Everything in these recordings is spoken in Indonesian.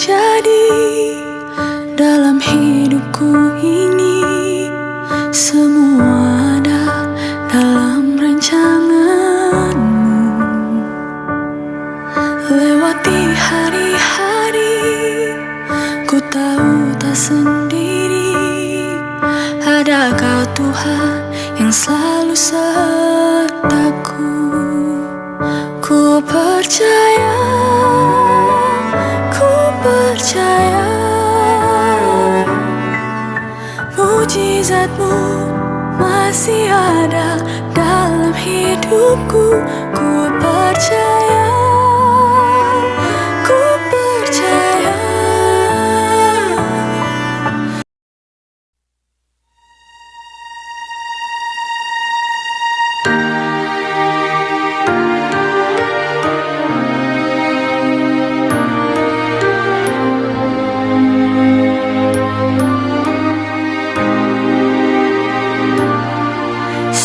terjadi dalam hidupku ini, semua ada dalam rancanganmu. Lewati hari-hari, ku tahu tak sendiri, ada Kau Tuhan yang selalu sertaku. Ku percaya, ku percaya, mujizat-Mu masih ada dalam hidupku. Ku percaya, ku percaya.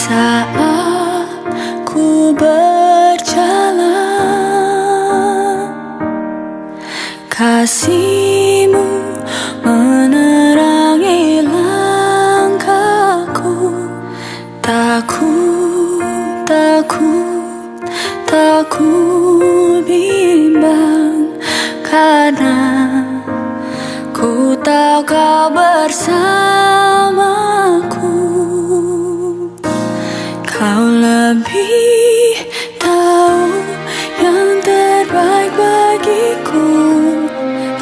Saat ku berjalan, kasih-Mu menerangi langkahku. Takut, takut, takut bimbang, karena ku tahu Kau bersamaku. Kau lebih tahu yang terbaik bagiku.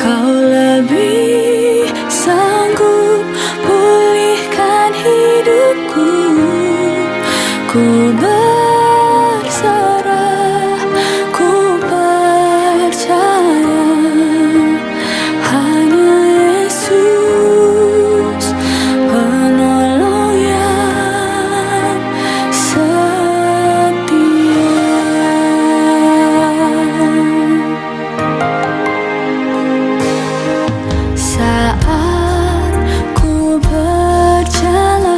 Kau lebih sanggup pulihkan hidupku. Ku berserah, ku percaya, hanya Yesus penolong yang setia. Saat ku berjalan,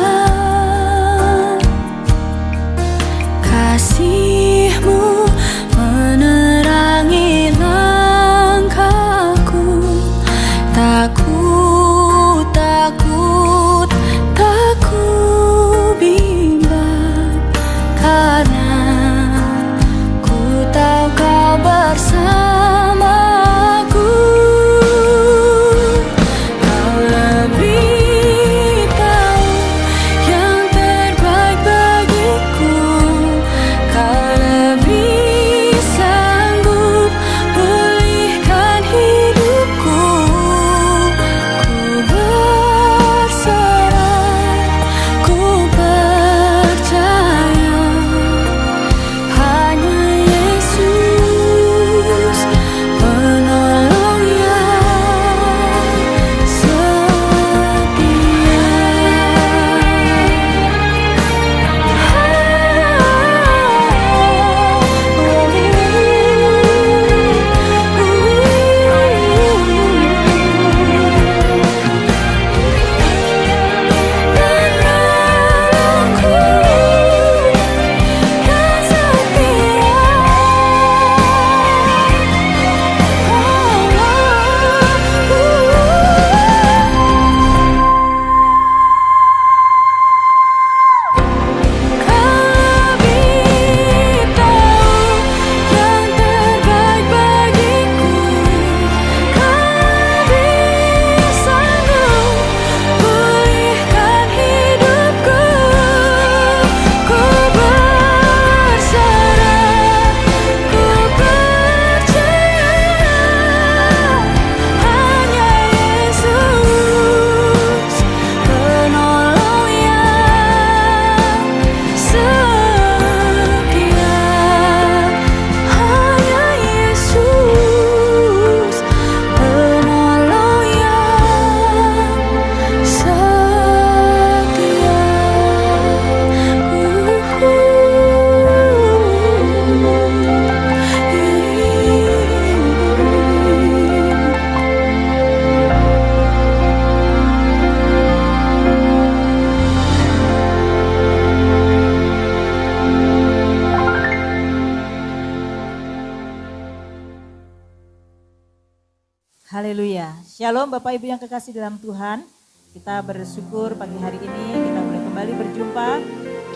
Haleluya. Shalom Bapak Ibu yang kekasih dalam Tuhan. Kita bersyukur pagi hari ini kita boleh kembali berjumpa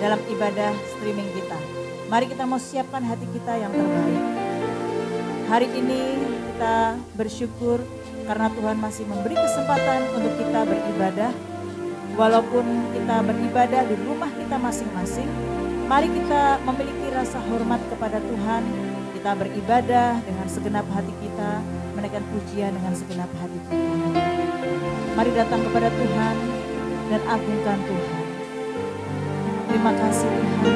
dalam ibadah streaming kita. Mari kita mau siapkan hati kita yang terbaik. Hari ini kita bersyukur karena Tuhan masih memberi kesempatan untuk kita beribadah. Walaupun kita beribadah di rumah kita masing-masing, mari kita memiliki rasa hormat kepada Tuhan. Kita beribadah dengan segenap hati kita, menaikkan pujian dengan segenap hati kita. Mari datang kepada Tuhan dan agungkan Tuhan. Terima kasih Tuhan.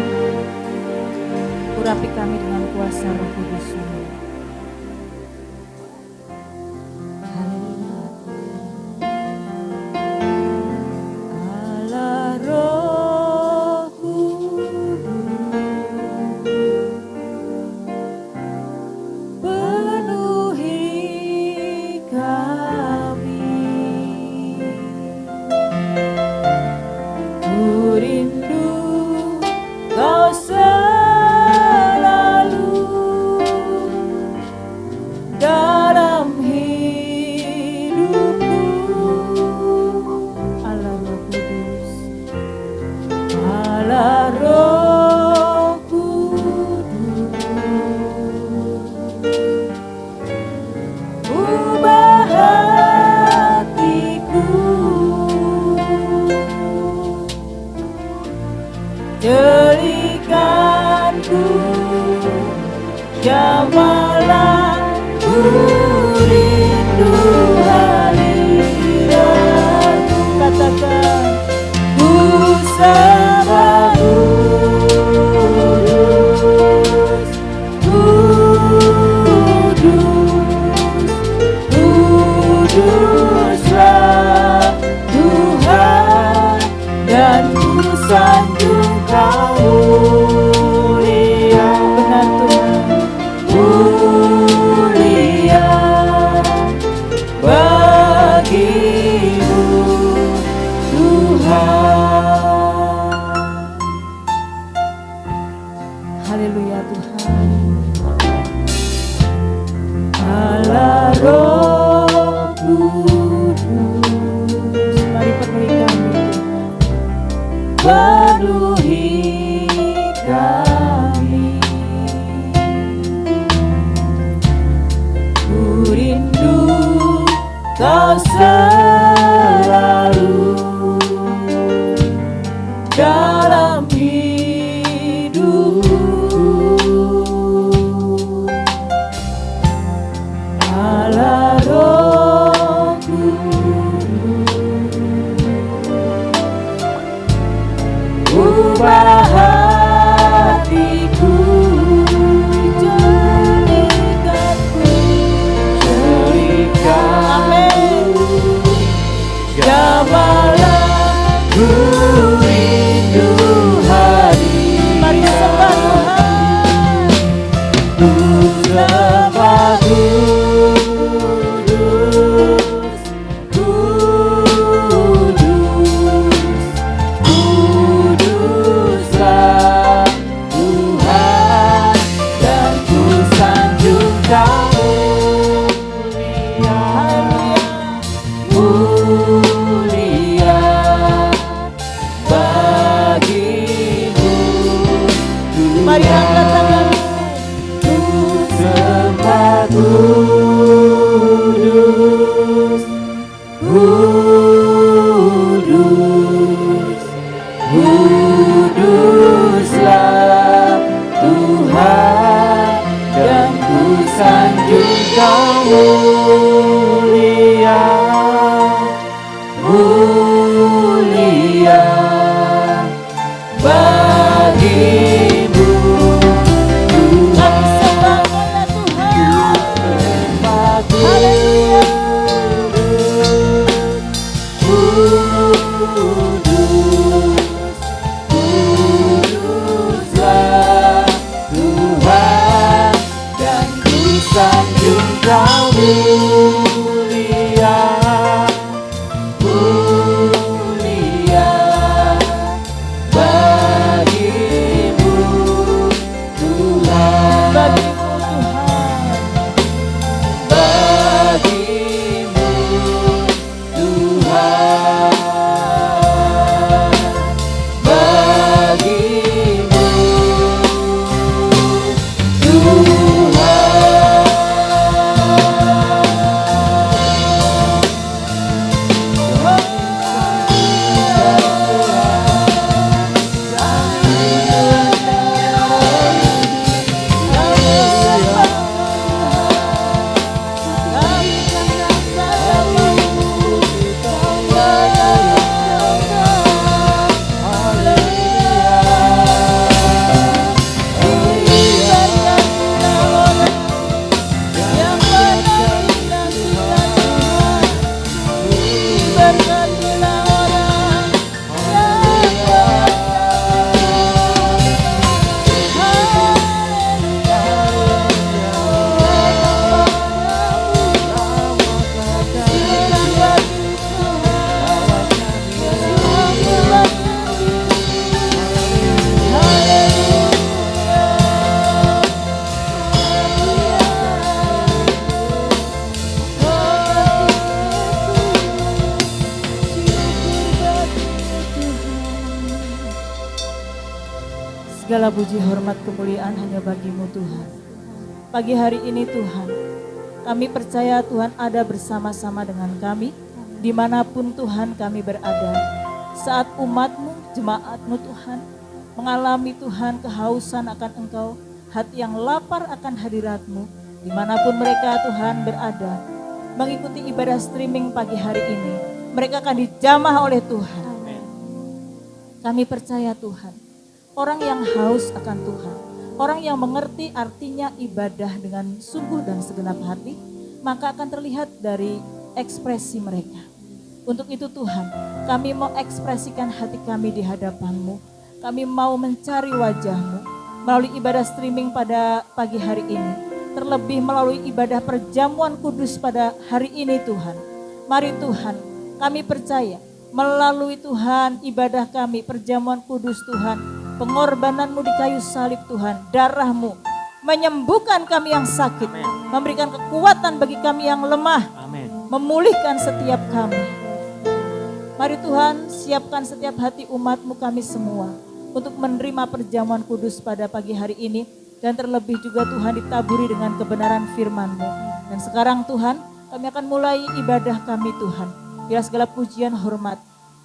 Urapi kami dengan kuasa Roh Kudus-Mu. Haleluya. Allah Roh Kudus, penuhi kami. Ku rindu Kau selalu dalam hidupku. Allah Roh Kudus, Allah Roh Kudus, ubah hatiku, jadikanku jamalah, ku rindu hadiratmu. Katakan, ku sembah kudus, kuduslah Tuhan, dan ku sanjung Kau mulia. Benar Tuhan, mulia bagimu Tuhan. Haleluya Tuhan. Allah Roh Kudus, mari penuhi kami Tuhan. Penuhi kami, ku rindu Kau selalu dalam hidupku. Allah Roh Kudus, ubah hatiku, jadikanku, jamalah, ku rindu hadiratmu. Mari sembah Tuhan, ku sembah kudus, kuduslah Tuhan, dan ku sanjung Kau mulia bagimu. Mari angkat tangan, ku sembah kudus, kuduslah Tuhan, dan ku sanjung Kau mulia, mulia bagimu Tuhan. Sembahlah Tuhan. Haleluya. Segala puji, hormat, kemuliaan hanya bagi-Mu Tuhan. Pagi hari ini Tuhan, kami percaya Tuhan ada bersama-sama dengan kami, dimanapun Tuhan kami berada. Saat umat-Mu, jemaat-Mu Tuhan, mengalami Tuhan kehausan akan Engkau, hati yang lapar akan hadirat-Mu, dimanapun mereka Tuhan berada, mengikuti ibadah streaming pagi hari ini, mereka akan dijamah oleh Tuhan. Kami percaya Tuhan, orang yang haus akan Tuhan, orang yang mengerti artinya ibadah dengan sungguh dan segenap hati, maka akan terlihat dari ekspresi mereka. Untuk itu Tuhan, kami mau ekspresikan hati kami di hadapan-Mu. Kami mau mencari wajah-Mu melalui ibadah streaming pada pagi hari ini. Terlebih melalui ibadah perjamuan kudus pada hari ini Tuhan. Mari Tuhan, kami percaya melalui Tuhan ibadah kami, perjamuan kudus Tuhan, pengorbanan-Mu di kayu salib Tuhan, darah-Mu menyembuhkan kami yang sakit, memberikan kekuatan bagi kami yang lemah, memulihkan setiap kami. Mari Tuhan, siapkan setiap hati umat-Mu kami semua untuk menerima perjamuan kudus pada pagi hari ini, dan terlebih juga Tuhan ditaburi dengan kebenaran firman-Mu. Dan sekarang Tuhan, kami akan mulai ibadah kami Tuhan. Biar segala pujian hormat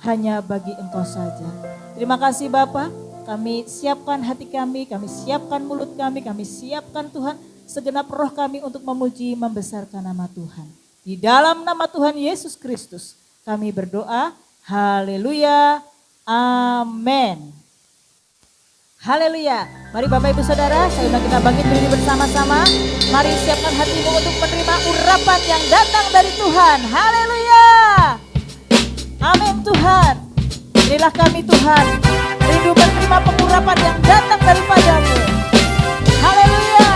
hanya bagi Engkau saja. Terima kasih Bapa. Kami siapkan hati kami siapkan mulut kami siapkan Tuhan segenap roh kami untuk memuji membesarkan nama Tuhan. Di dalam nama Tuhan Yesus Kristus kami berdoa. Haleluya. Amin. Haleluya. Mari Bapak Ibu Saudara, saya undang kita bangkit berdiri bersama-sama. Mari siapkan hatimu untuk menerima urapan yang datang dari Tuhan. Haleluya. Amin Tuhan. Berilah kami Tuhan rindu menerima pengurapan yang datang daripada-Mu. Haleluya.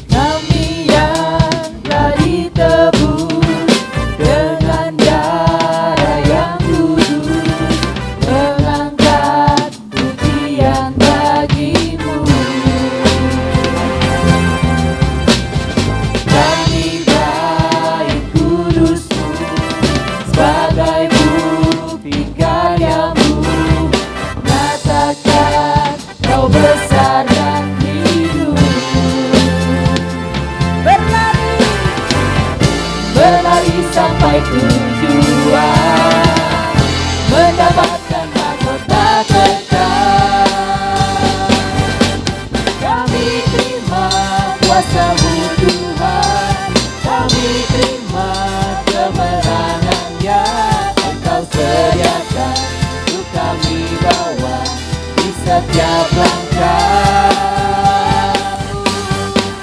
Kami yang telah ditebus dengan darah yang kudus, mengangkat pujian bagi-Mu. Kami baik kudus-Mu sebagai bukti karya-Mu, nyatakan Kau besar dan hidup. Berlari sampai tujuan, mendapatkan mahkota kekal. Kami terima kuasa-Mu Tuhan, kami terima kemenangan yang Engkau sediakan untuk kami bawa di setiap langkah.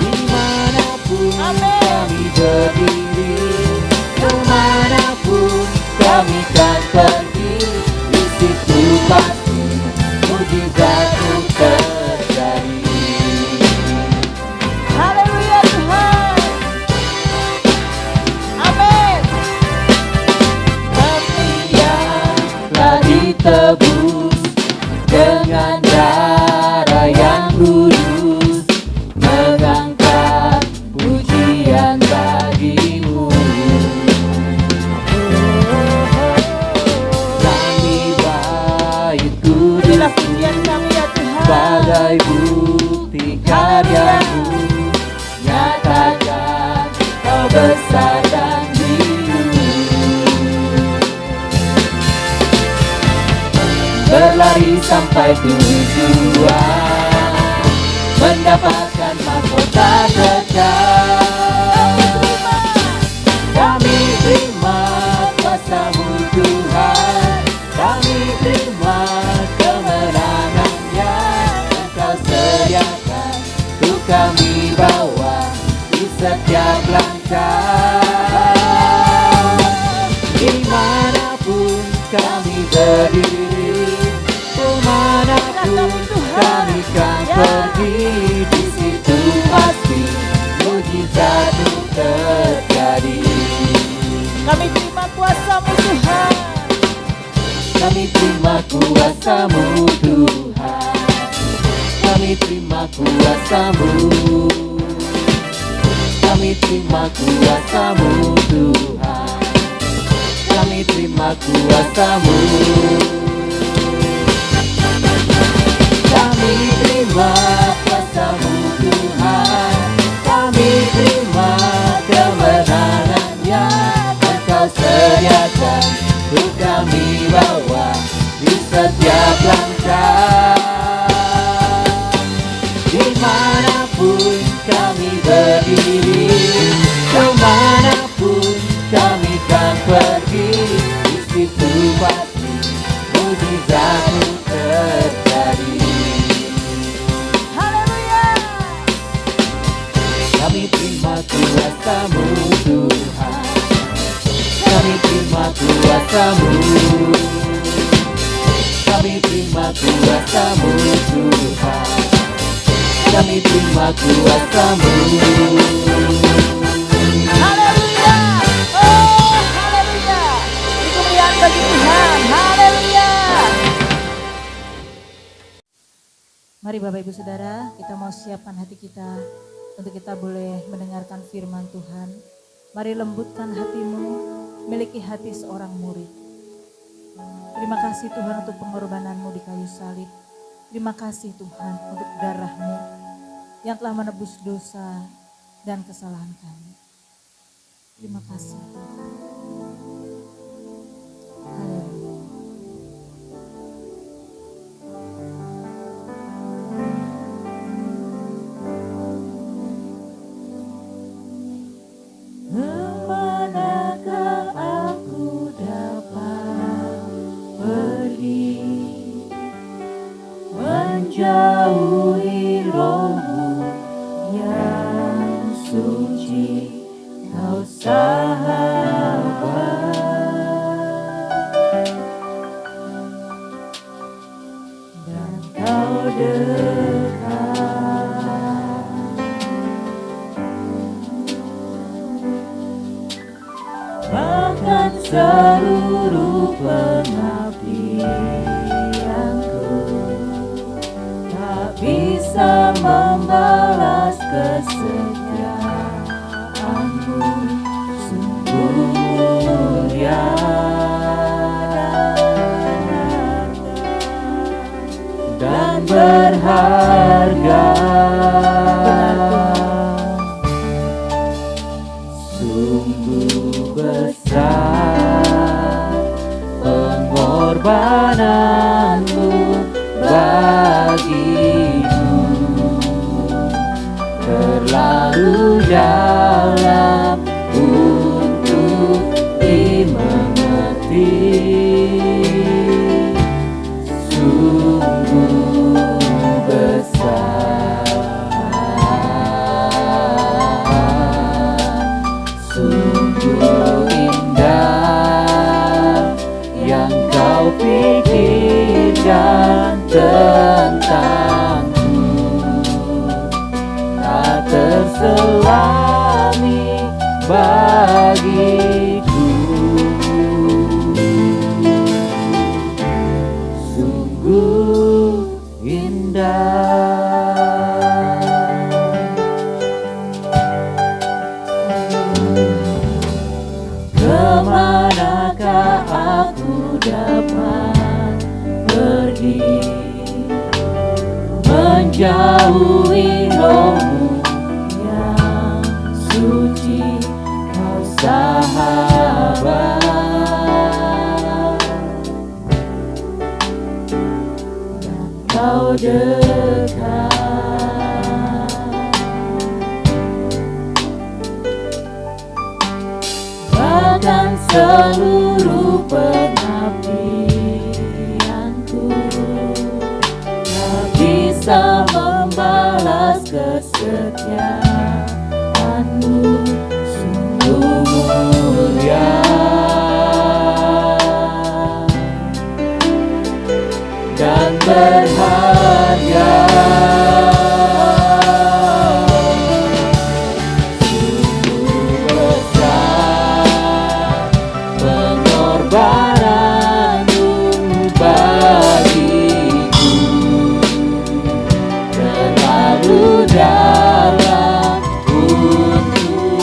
Dimanapun kami berdiri, kemanapun kami kan pergi, di situ pasti mujizat terjadi. Haleluya Tuhan. Amin. Kami yang telah ditebus dengan darah yang kudus, mengangkat pujian bagi-Mu. Kami baik kudus sebagai bukti karya-Mu, nyatakan Kau besar dan hidup. Berlari sampai tujuan, mendapatkan mahkota kekal. Kami terima kuasa-Mu Tuhan, kami terima kemenangan yang Engkau sediakan untuk kami bawa di setiap langkah. Dimanapun kami berdiri, kemanapun kami kan pergi, di situ pasti mujizat terjadi. Kami terima kuasa-Mu Tuhan, kami terima kuasa-Mu Tuhan, kami terima kuasa-Mu, Kami terima kuasa-Mu Tuhan, kami terima kuasa-Mu. Kami terima kuasa-Mu Tuhan, kami terima kemenangan yang Engkau sediakan untuk kami bawa di setiap langkah. Dimanapun kami berdiri, kemanapun kami kan pergi, di situ pasti mujizat-Mu terjadi. Haleluya. Kami terima kuasa-Mu Tuhan, kami terima kuasa-Mu, kami terima kuasa-Mu Tuhan, kami terima kuasa-Mu. Haleluya. Oh, haleluya. Kemuliaan bagi Tuhan. Haleluya. Mari Bapak Ibu Saudara, kita mau siapkan hati kita untuk kita boleh mendengarkan firman Tuhan. Mari lembutkan hatimu, miliki hati seorang murid. Terima kasih Tuhan untuk pengorbanan-Mu di kayu salib. Terima kasih Tuhan untuk darah-Mu yang telah menebus dosa dan kesalahan kami. Terima kasih Tuhan. Haleluya. Kemanakah aku dapat pergi, menjauhi Roh-Mu yang suci, Kau sahabat, dan Kau dekat. Bahkan seluruh pengabdianku tak bisa membalas kesetiaan-Mu, sungguh mulia dan berharga. Sungguh besar pengorbanan-Mu bagiku, terlalu dalam untuk dimengerti. Sungguh besar, sungguh indah yang Kau pikirkan tentangku, tak terselami bagiku. Sungguh indah. Kemanakah aku dapat pergi, menjauhi Roh-Mu yang suci, Kau sahabat, dan Kau dekat. Bahkan seluruh pengabdianku tak bisa membalas kesetiaan-Mu, sungguh mulia dan berharga. Dalam untuk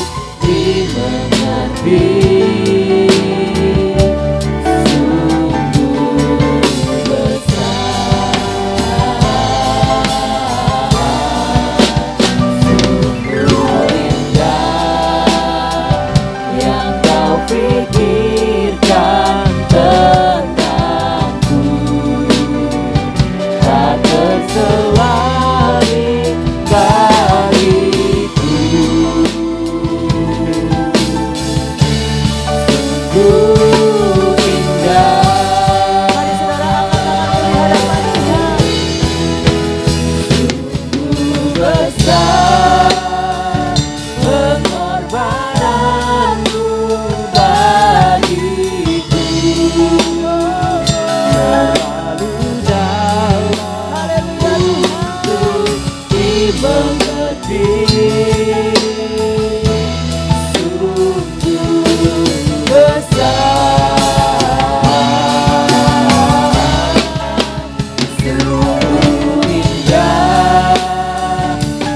Sungguh indah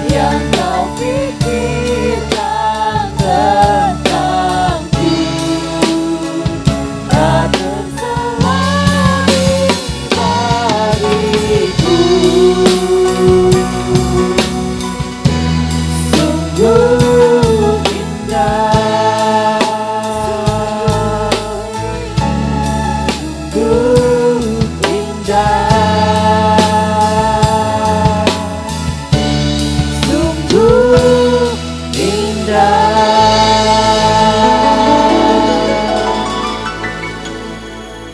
yang kau pikirkan tentangku, tak terselari dariku. Sungguh indah, sungguh indah, sungguh indah.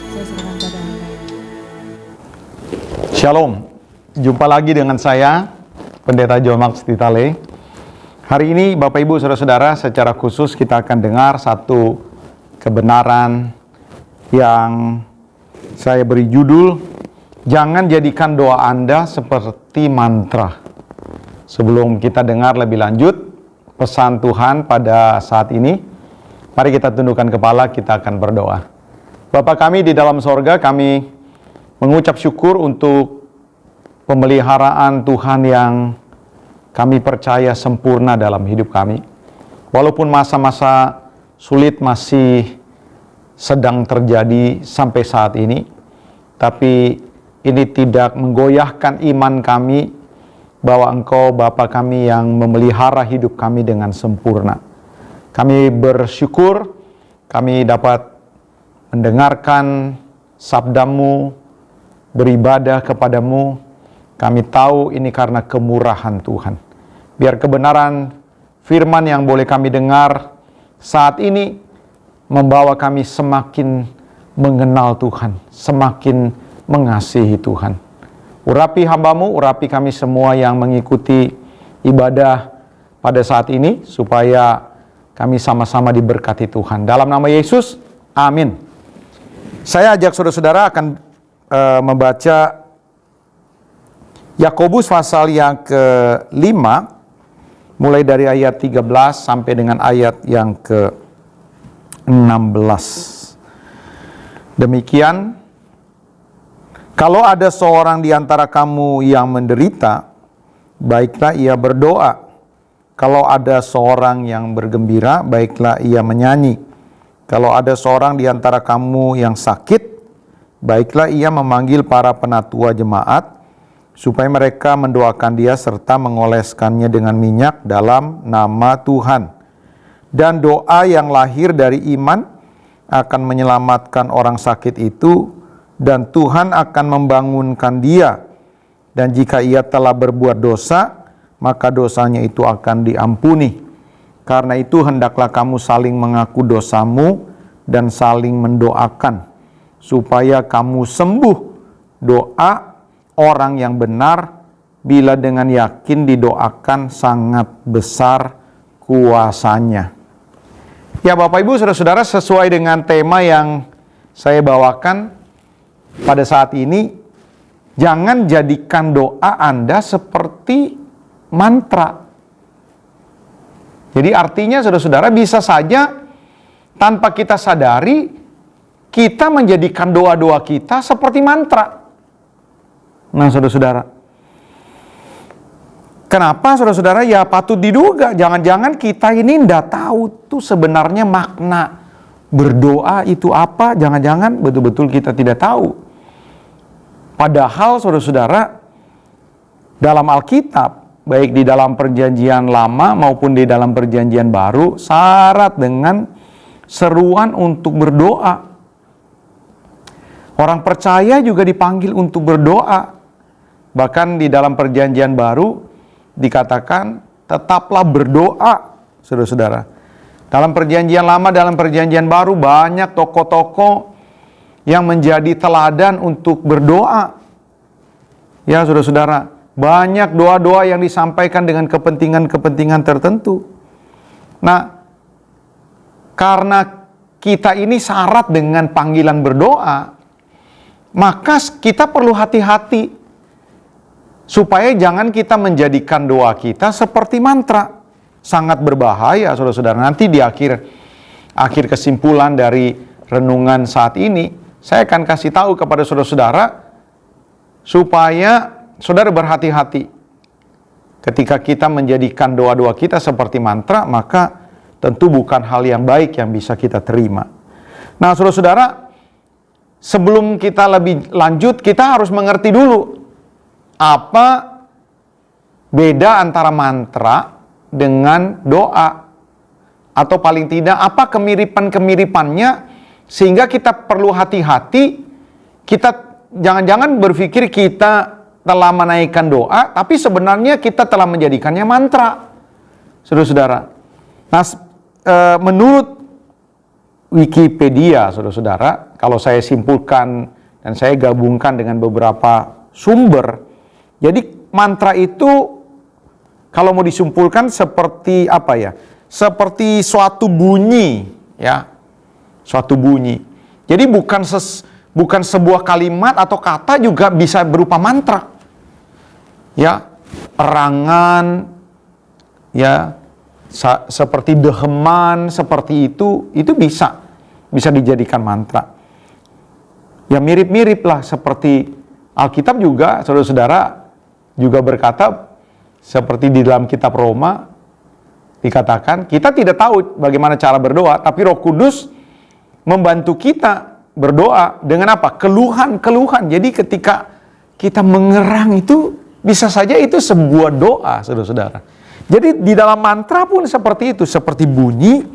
Saya serahkan pada Anda. Shalom, jumpa lagi dengan saya, Pendeta John Max Titale. Hari ini Bapak Ibu Saudara-saudara, secara khusus kita akan dengar satu kebenaran yang saya beri judul, jangan jadikan doa Anda seperti mantra. Sebelum kita dengar lebih lanjut pesan Tuhan pada saat ini, mari kita tundukkan kepala, kita akan berdoa. Bapa kami di dalam sorga, kami mengucap syukur untuk pemeliharaan Tuhan yang kami percaya sempurna dalam hidup kami. Walaupun masa-masa sulit masih sedang terjadi sampai saat ini, tapi ini tidak menggoyahkan iman kami bahwa Engkau Bapa kami yang memelihara hidup kami dengan sempurna. Kami bersyukur kami dapat mendengarkan sabdamu, beribadah kepadamu. Kami tahu ini karena kemurahan Tuhan. Biar kebenaran firman yang boleh kami dengar saat ini membawa kami semakin mengenal Tuhan, semakin mengasihi Tuhan. Urapi hamba-Mu, urapi kami semua yang mengikuti ibadah pada saat ini, supaya kami sama-sama diberkati Tuhan. Dalam nama Yesus, amin. Saya ajak saudara-saudara akan membaca Yakobus pasal yang ke-5, mulai dari ayat 13 sampai dengan ayat yang ke-16. Demikian, kalau ada seorang di antara kamu yang menderita, baiklah ia berdoa. Kalau ada seorang yang bergembira, baiklah ia menyanyi. Kalau ada seorang di antara kamu yang sakit, baiklah ia memanggil para penatua jemaat, supaya mereka mendoakan dia serta mengoleskannya dengan minyak dalam nama Tuhan. Dan doa yang lahir dari iman akan menyelamatkan orang sakit itu, dan Tuhan akan membangunkan dia. Dan jika ia telah berbuat dosa, maka dosanya itu akan diampuni. Karena itu hendaklah kamu saling mengaku dosamu dan saling mendoakan, supaya kamu sembuh. Doa orang yang benar bila dengan yakin didoakan sangat besar kuasanya. Ya Bapak Ibu Saudara-saudara, sesuai dengan tema yang saya bawakan pada saat ini, jangan jadikan doa Anda seperti mantra. Jadi artinya saudara-saudara, bisa saja tanpa kita sadari kita menjadikan doa-doa kita seperti mantra. Nah saudara-saudara, kenapa saudara-saudara? Ya patut diduga, jangan-jangan kita ini tidak tahu tuh sebenarnya makna berdoa itu apa. Jangan-jangan betul-betul kita tidak tahu. Padahal saudara-saudara, dalam Alkitab, baik di dalam perjanjian lama maupun di dalam perjanjian baru, syarat dengan seruan untuk berdoa. Orang percaya juga dipanggil untuk berdoa. Bahkan di dalam perjanjian baru dikatakan tetaplah berdoa, saudara-saudara. Dalam perjanjian lama, dalam perjanjian baru banyak tokoh-tokoh yang menjadi teladan untuk berdoa. Ya saudara-saudara, banyak doa-doa yang disampaikan dengan kepentingan-kepentingan tertentu. Nah, karena kita ini syarat dengan panggilan berdoa, maka kita perlu hati-hati supaya jangan kita menjadikan doa kita seperti mantra. Sangat berbahaya saudara-saudara. Nanti di akhir kesimpulan dari renungan saat ini, saya akan kasih tahu kepada saudara-saudara supaya saudara berhati-hati. Ketika kita menjadikan doa-doa kita seperti mantra, maka tentu bukan hal yang baik yang bisa kita terima. Nah, saudara-saudara, sebelum kita lebih lanjut, kita harus mengerti dulu apa beda antara mantra dengan doa. Atau paling tidak, apa kemiripan-kemiripannya, sehingga kita perlu hati-hati. Kita jangan-jangan berpikir kita telah menaikkan doa, tapi sebenarnya kita telah menjadikannya mantra. Saudara-saudara. Nah, menurut Wikipedia, saudara-saudara, kalau saya simpulkan dan saya gabungkan dengan beberapa sumber, jadi mantra itu kalau mau disimpulkan seperti apa ya? Seperti suatu bunyi, ya, suatu bunyi. Jadi bukan sebuah kalimat atau kata juga bisa berupa mantra, ya, erangan, ya. Seperti deheman, seperti itu bisa dijadikan mantra. Ya mirip-mirip lah seperti Alkitab juga, saudara-saudara juga berkata seperti di dalam kitab Roma dikatakan kita tidak tahu bagaimana cara berdoa, tapi Roh Kudus membantu kita berdoa dengan apa? Keluhan-keluhan. Jadi ketika kita mengerang itu bisa saja itu sebuah doa, saudara-saudara. Jadi di dalam mantra pun seperti itu, seperti bunyi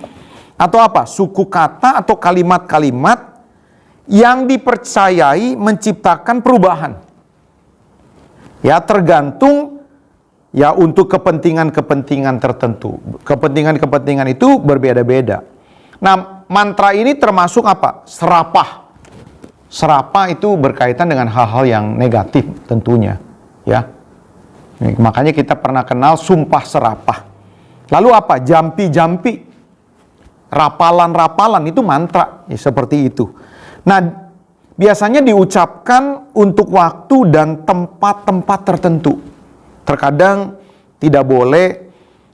atau apa? Suku kata atau kalimat-kalimat yang dipercayai menciptakan perubahan. Ya, tergantung ya untuk kepentingan-kepentingan tertentu. Kepentingan-kepentingan itu berbeda-beda. Nah, mantra ini termasuk apa? Serapah. Serapah itu berkaitan dengan hal-hal yang negatif tentunya, ya. Makanya kita pernah kenal sumpah serapah. Lalu apa? Jampi-jampi. Rapalan-rapalan itu mantra, ya, seperti itu. Nah, biasanya diucapkan untuk waktu dan tempat-tempat tertentu. Terkadang tidak boleh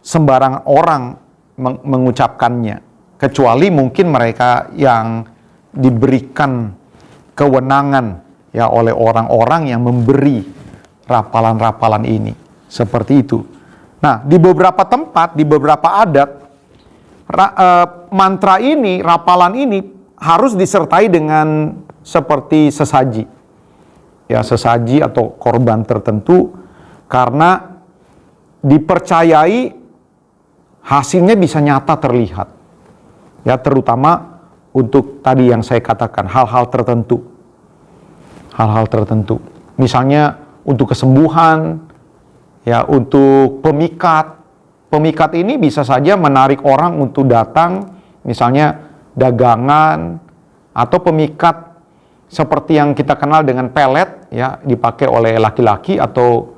sembarang orang mengucapkannya, kecuali mungkin mereka yang diberikan kewenangan ya oleh orang-orang yang memberi rapalan-rapalan ini, seperti itu. Nah, di beberapa tempat, di beberapa adat, mantra ini, rapalan ini harus disertai dengan seperti sesaji. Ya, sesaji atau korban tertentu, karena dipercayai hasilnya bisa nyata terlihat. Ya, terutama untuk tadi yang saya katakan, hal-hal tertentu. Hal-hal tertentu. Misalnya, untuk kesembuhan, ya, untuk pemikat. Pemikat ini bisa saja menarik orang untuk datang, misalnya dagangan, atau pemikat seperti yang kita kenal dengan pelet, ya, dipakai oleh laki-laki atau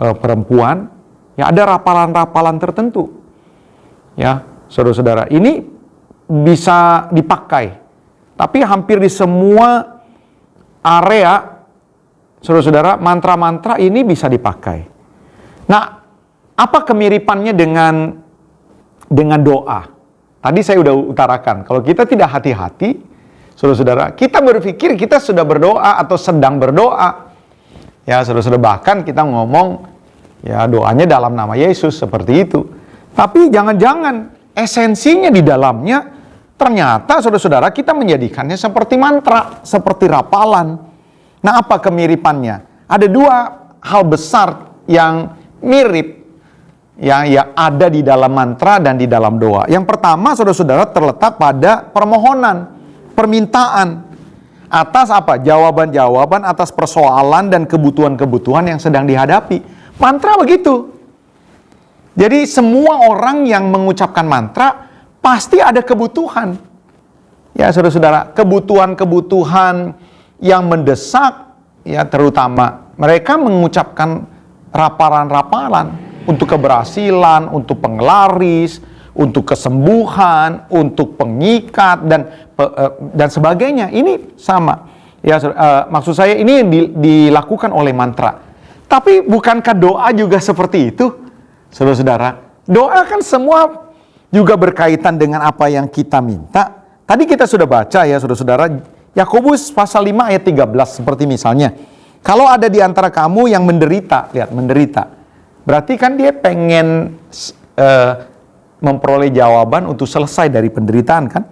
perempuan. Ya, ada rapalan-rapalan tertentu. Ya, saudara-saudara, ini bisa dipakai. Tapi hampir di semua area, saudara-saudara, mantra-mantra ini bisa dipakai. Nah, apa kemiripannya dengan doa? Tadi saya sudah utarakan, kalau kita tidak hati-hati, saudara-saudara, kita berpikir kita sudah berdoa atau sedang berdoa. Ya, saudara-saudara, bahkan kita ngomong, ya, doanya dalam nama Yesus, seperti itu. Tapi jangan-jangan esensinya di dalamnya, ternyata saudara-saudara kita menjadikannya seperti mantra, seperti rapalan. Nah, apa kemiripannya? Ada dua hal besar yang mirip yang ada di dalam mantra dan di dalam doa. Yang pertama, saudara-saudara, terletak pada permohonan, permintaan atas apa? Jawaban-jawaban atas persoalan dan kebutuhan-kebutuhan yang sedang dihadapi. Mantra begitu. Jadi semua orang yang mengucapkan mantra pasti ada kebutuhan. Ya, saudara-saudara, kebutuhan-kebutuhan yang mendesak, ya, terutama mereka mengucapkan rapalan-rapalan untuk keberhasilan, untuk penglaris, untuk kesembuhan, untuk pengikat dan sebagainya. Ini sama. Ya, maksud saya ini dilakukan oleh mantra. Tapi bukankah doa juga seperti itu, saudara-saudara? Doa kan semua juga berkaitan dengan apa yang kita minta. Tadi kita sudah baca, ya, saudara-saudara, Yakobus pasal 5 ayat 13, seperti misalnya, Kalau ada di antara kamu yang menderita, lihat menderita. Berarti kan dia pengen memperoleh jawaban untuk selesai dari penderitaan kan?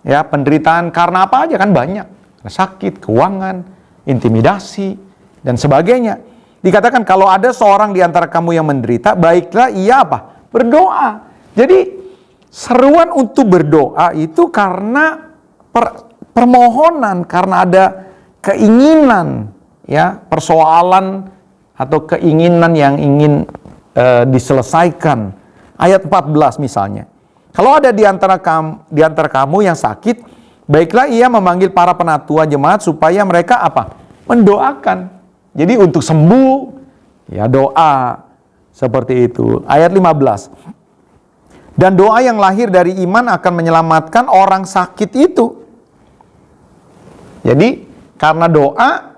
Ya, penderitaan karena apa aja kan banyak. Sakit, keuangan, intimidasi, dan sebagainya. Dikatakan kalau ada seorang di antara kamu yang menderita, baiklah ia apa? Berdoa. Jadi seruan untuk berdoa itu karena permohonan, karena ada keinginan, ya, persoalan atau keinginan yang ingin diselesaikan. Ayat 14 misalnya. Kalau ada di antara kamu yang sakit, baiklah ia memanggil para penatua jemaat supaya mereka apa? Mendoakan. Jadi untuk sembuh, ya doa. Seperti itu. Ayat 15. Dan doa yang lahir dari iman akan menyelamatkan orang sakit itu. Jadi karena doa,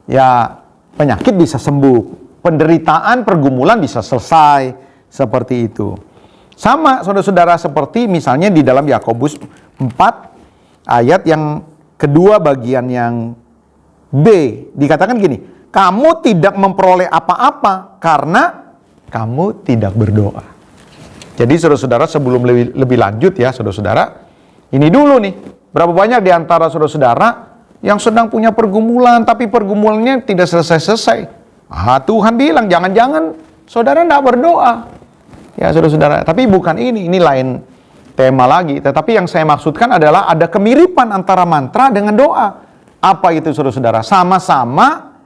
ya penyakit bisa sembuh. Penderitaan, pergumulan bisa selesai. Seperti itu. Sama saudara-saudara seperti misalnya di dalam Yakobus 4 ayat yang kedua bagian yang B. Dikatakan gini, kamu tidak memperoleh apa-apa karena kamu tidak berdoa. Jadi saudara-saudara sebelum lebih lanjut ya saudara-saudara, ini dulu nih, berapa banyak di antara saudara-saudara yang sedang punya pergumulan tapi pergumulannya tidak selesai-selesai. Tuhan bilang jangan-jangan saudara tidak berdoa. Ya saudara-saudara, tapi bukan ini lain tema lagi. Tetapi yang saya maksudkan adalah ada kemiripan antara mantra dengan doa. Apa itu saudara-saudara? Sama-sama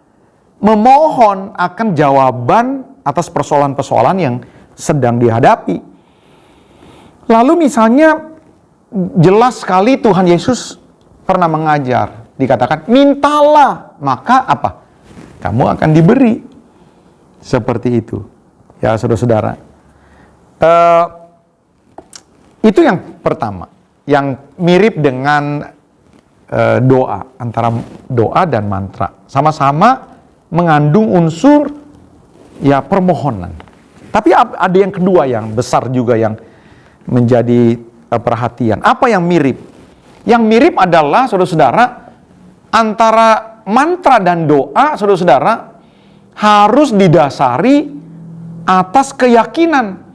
memohon akan jawaban atas persoalan-persoalan yang sedang dihadapi. Lalu misalnya jelas sekali Tuhan Yesus pernah mengajar. Dikatakan, mintalah, maka apa? Kamu akan diberi. Seperti itu. Ya saudara-saudara. Itu yang pertama, yang mirip dengan doa, antara doa dan mantra. Sama-sama mengandung unsur ya permohonan. Tapi ada yang kedua yang besar juga yang menjadi perhatian. Apa yang mirip? Yang mirip adalah saudara-saudara antara mantra dan doa saudara-saudara harus didasari atas keyakinan.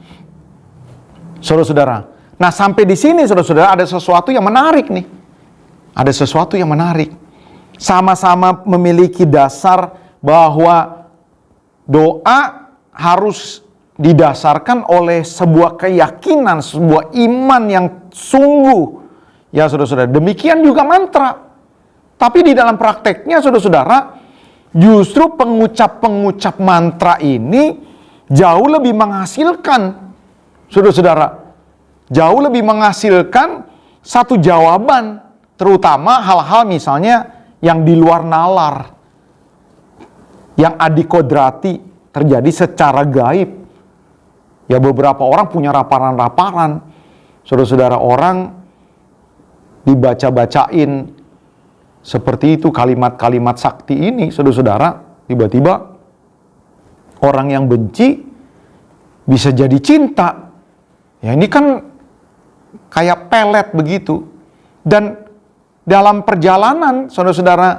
Saudara-saudara. Nah, sampai di sini saudara-saudara ada sesuatu yang menarik nih. Ada sesuatu yang menarik. Sama-sama memiliki dasar bahwa doa harus didasarkan oleh sebuah keyakinan, sebuah iman yang sungguh. Ya saudara-saudara, demikian juga mantra. Tapi di dalam prakteknya saudara-saudara, justru pengucap-pengucap mantra ini jauh lebih menghasilkan. Saudara-saudara, jauh lebih menghasilkan satu jawaban, terutama hal-hal misalnya yang di luar nalar, yang adikodrati terjadi secara gaib. Ya beberapa orang punya raparan-raparan, saudara-saudara, orang dibaca-bacain seperti itu kalimat-kalimat sakti ini, saudara-saudara, tiba-tiba orang yang benci bisa jadi cinta. Ya ini kan kayak pelet begitu. Dan dalam perjalanan saudara-saudara,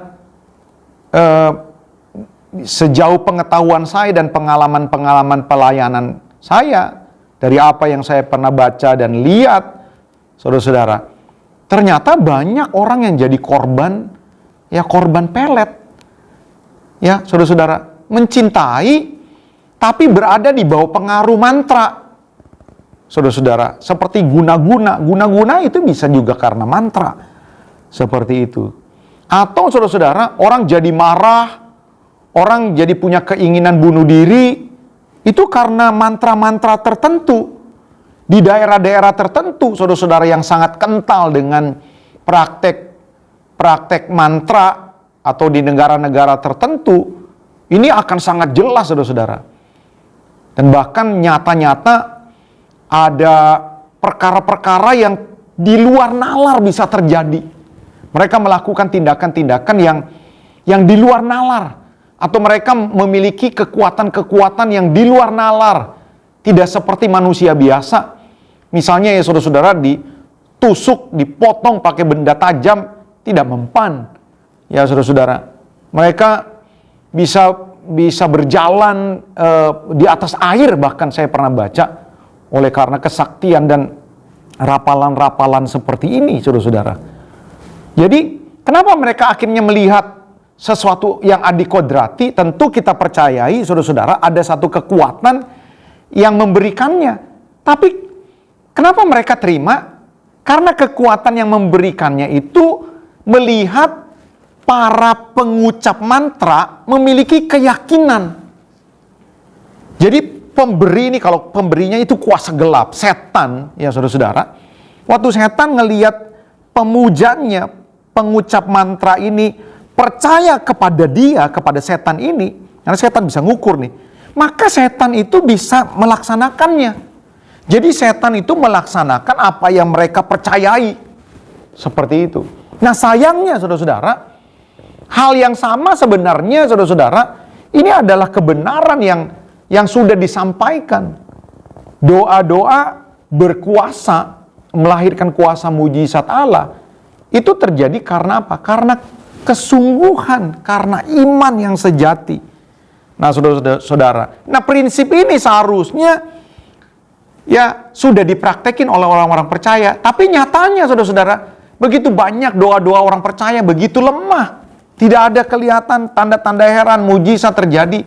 sejauh pengetahuan saya dan pengalaman-pengalaman pelayanan saya, dari apa yang saya pernah baca dan lihat, saudara-saudara, ternyata banyak orang yang jadi korban, ya korban pelet. Ya saudara-saudara, mencintai tapi berada di bawah pengaruh mantra. Saudara-saudara, seperti guna-guna. Guna-guna itu bisa juga karena mantra. Seperti itu. Atau saudara-saudara, orang jadi marah, orang jadi punya keinginan bunuh diri, itu karena mantra-mantra tertentu. Di daerah-daerah tertentu, saudara-saudara, yang sangat kental dengan praktek mantra, atau di negara-negara tertentu, ini akan sangat jelas, saudara-saudara. Dan bahkan nyata-nyata ada perkara-perkara yang di luar nalar bisa terjadi. Mereka melakukan tindakan-tindakan yang di luar nalar. Atau mereka memiliki kekuatan-kekuatan yang di luar nalar. Tidak seperti manusia biasa. Misalnya ya saudara-saudara, ditusuk, dipotong pakai benda tajam, tidak mempan. Ya saudara-saudara, mereka bisa berjalan di atas air, bahkan saya pernah baca, oleh karena kesaktian dan rapalan-rapalan seperti ini, saudara-saudara. Jadi kenapa mereka akhirnya melihat sesuatu yang adikodrati? Tentu kita percayai, saudara-saudara, ada satu kekuatan yang memberikannya. Tapi kenapa mereka terima? Karena kekuatan yang memberikannya itu melihat para pengucap mantra memiliki keyakinan. Jadi pemberi ini, kalau pemberinya itu kuasa gelap, setan, ya saudara-saudara. Waktu setan ngelihat pemujanya, pengucap mantra ini percaya kepada dia, kepada setan ini, karena setan bisa ngukur nih, maka setan itu bisa melaksanakannya. Jadi setan itu melaksanakan apa yang mereka percayai. Seperti itu. Nah sayangnya saudara-saudara, hal yang sama sebenarnya saudara-saudara, ini adalah kebenaran yang sudah disampaikan. Doa-doa berkuasa, melahirkan kuasa mujizat Allah, itu terjadi karena apa? Karena kesungguhan, karena iman yang sejati. Nah saudara-saudara, nah prinsip ini seharusnya ya sudah dipraktekin oleh orang-orang percaya. Tapi nyatanya saudara-saudara, begitu banyak doa-doa orang percaya begitu lemah. Tidak ada kelihatan tanda-tanda heran, mujizat terjadi.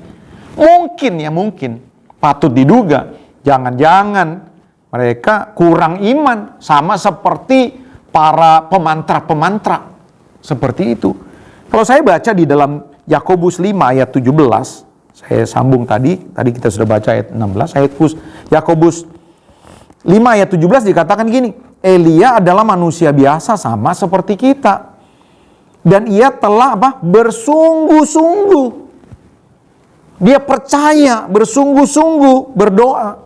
Mungkin patut diduga, jangan-jangan mereka kurang iman, sama seperti para pemantra-pemantra. Seperti itu. Kalau saya baca di dalam Yakobus 5 ayat 17, saya sambung tadi kita sudah baca ayat 16, Yakobus 5 ayat 17 dikatakan gini, Elia adalah manusia biasa sama seperti kita. Dan ia telah bersungguh-sungguh. Dia percaya, bersungguh-sungguh berdoa.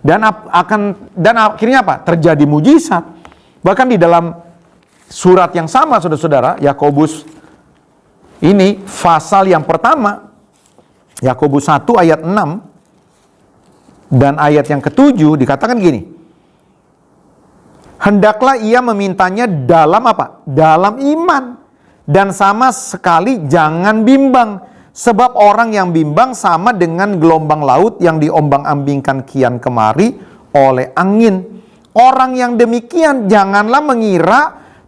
Dan akhirnya apa? Terjadi mujizat. Bahkan di dalam surat yang sama saudara-saudara, Yakobus ini pasal yang pertama, Yakobus 1 ayat 6 dan ayat yang ke-7 dikatakan gini. Hendaklah ia memintanya dalam apa? Dalam iman. Dan sama sekali jangan bimbang. Sebab orang yang bimbang sama dengan gelombang laut yang diombang-ambingkan kian kemari oleh angin. Orang yang demikian janganlah mengira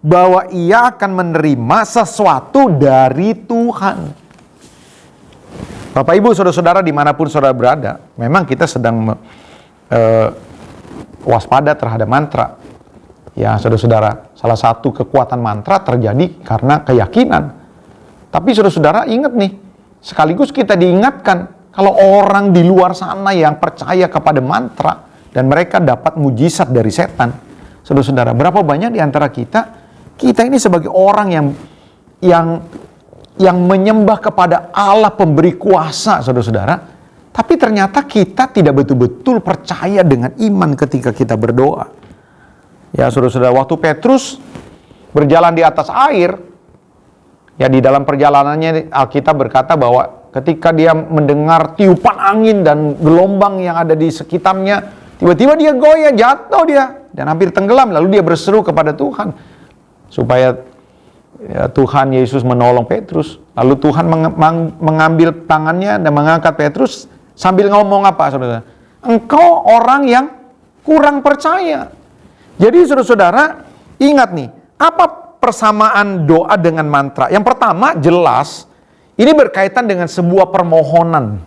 bahwa ia akan menerima sesuatu dari Tuhan. Bapak Ibu saudara-saudara dimanapun saudara berada, memang kita sedang waspada terhadap mantra. Ya saudara-saudara, salah satu kekuatan mantra terjadi karena keyakinan. Tapi saudara-saudara ingat nih, sekaligus kita diingatkan kalau orang di luar sana yang percaya kepada mantra dan mereka dapat mujizat dari setan. Saudara-saudara, berapa banyak di antara kita ini sebagai orang yang menyembah kepada Allah pemberi kuasa, saudara-saudara. Tapi ternyata kita tidak betul-betul percaya dengan iman ketika kita berdoa. Ya saudara-saudara, waktu Petrus berjalan di atas air, ya di dalam perjalanannya Alkitab berkata bahwa ketika dia mendengar tiupan angin dan gelombang yang ada di sekitarnya, tiba-tiba dia goyah, jatuh dia, dan hampir tenggelam. Lalu dia berseru kepada Tuhan, supaya ya, Tuhan Yesus menolong Petrus. Lalu Tuhan mengambil tangannya dan mengangkat Petrus sambil ngomong apa saudara? Engkau orang yang kurang percaya. Jadi saudara-saudara, ingat nih, apa persamaan doa dengan mantra? Yang pertama jelas, ini berkaitan dengan sebuah permohonan.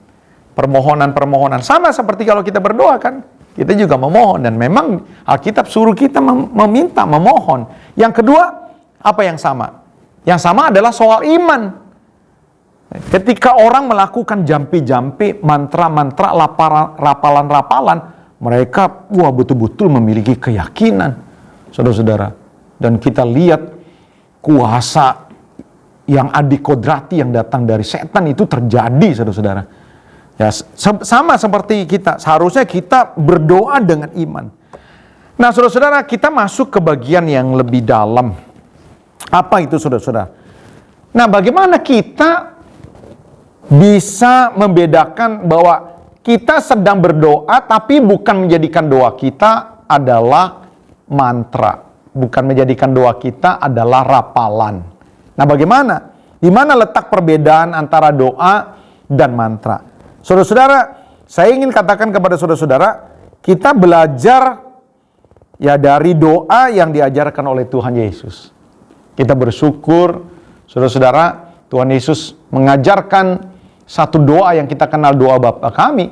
Permohonan. Sama seperti kalau kita berdoa kan, kita juga memohon. Dan memang Alkitab suruh kita meminta, memohon. Yang kedua, apa yang sama? Yang sama adalah soal iman. Ketika orang melakukan jampi-jampi, mantra-mantra, rapalan-rapalan, mereka betul-betul memiliki keyakinan, saudara-saudara. Dan kita lihat kuasa yang adikodrati yang datang dari setan itu terjadi, saudara-saudara. Ya, sama seperti kita, seharusnya kita berdoa dengan iman. Nah, saudara-saudara, kita masuk ke bagian yang lebih dalam. Apa itu, saudara-saudara? Nah, bagaimana kita bisa membedakan bahwa kita sedang berdoa, tapi bukan menjadikan doa kita adalah mantra. Bukan menjadikan doa kita adalah rapalan. Nah bagaimana? Di mana letak perbedaan antara doa dan mantra? Saudara-saudara, saya ingin katakan kepada saudara-saudara, kita belajar ya dari doa yang diajarkan oleh Tuhan Yesus. Kita bersyukur, saudara-saudara, Tuhan Yesus mengajarkan satu doa yang kita kenal, doa Bapa kami.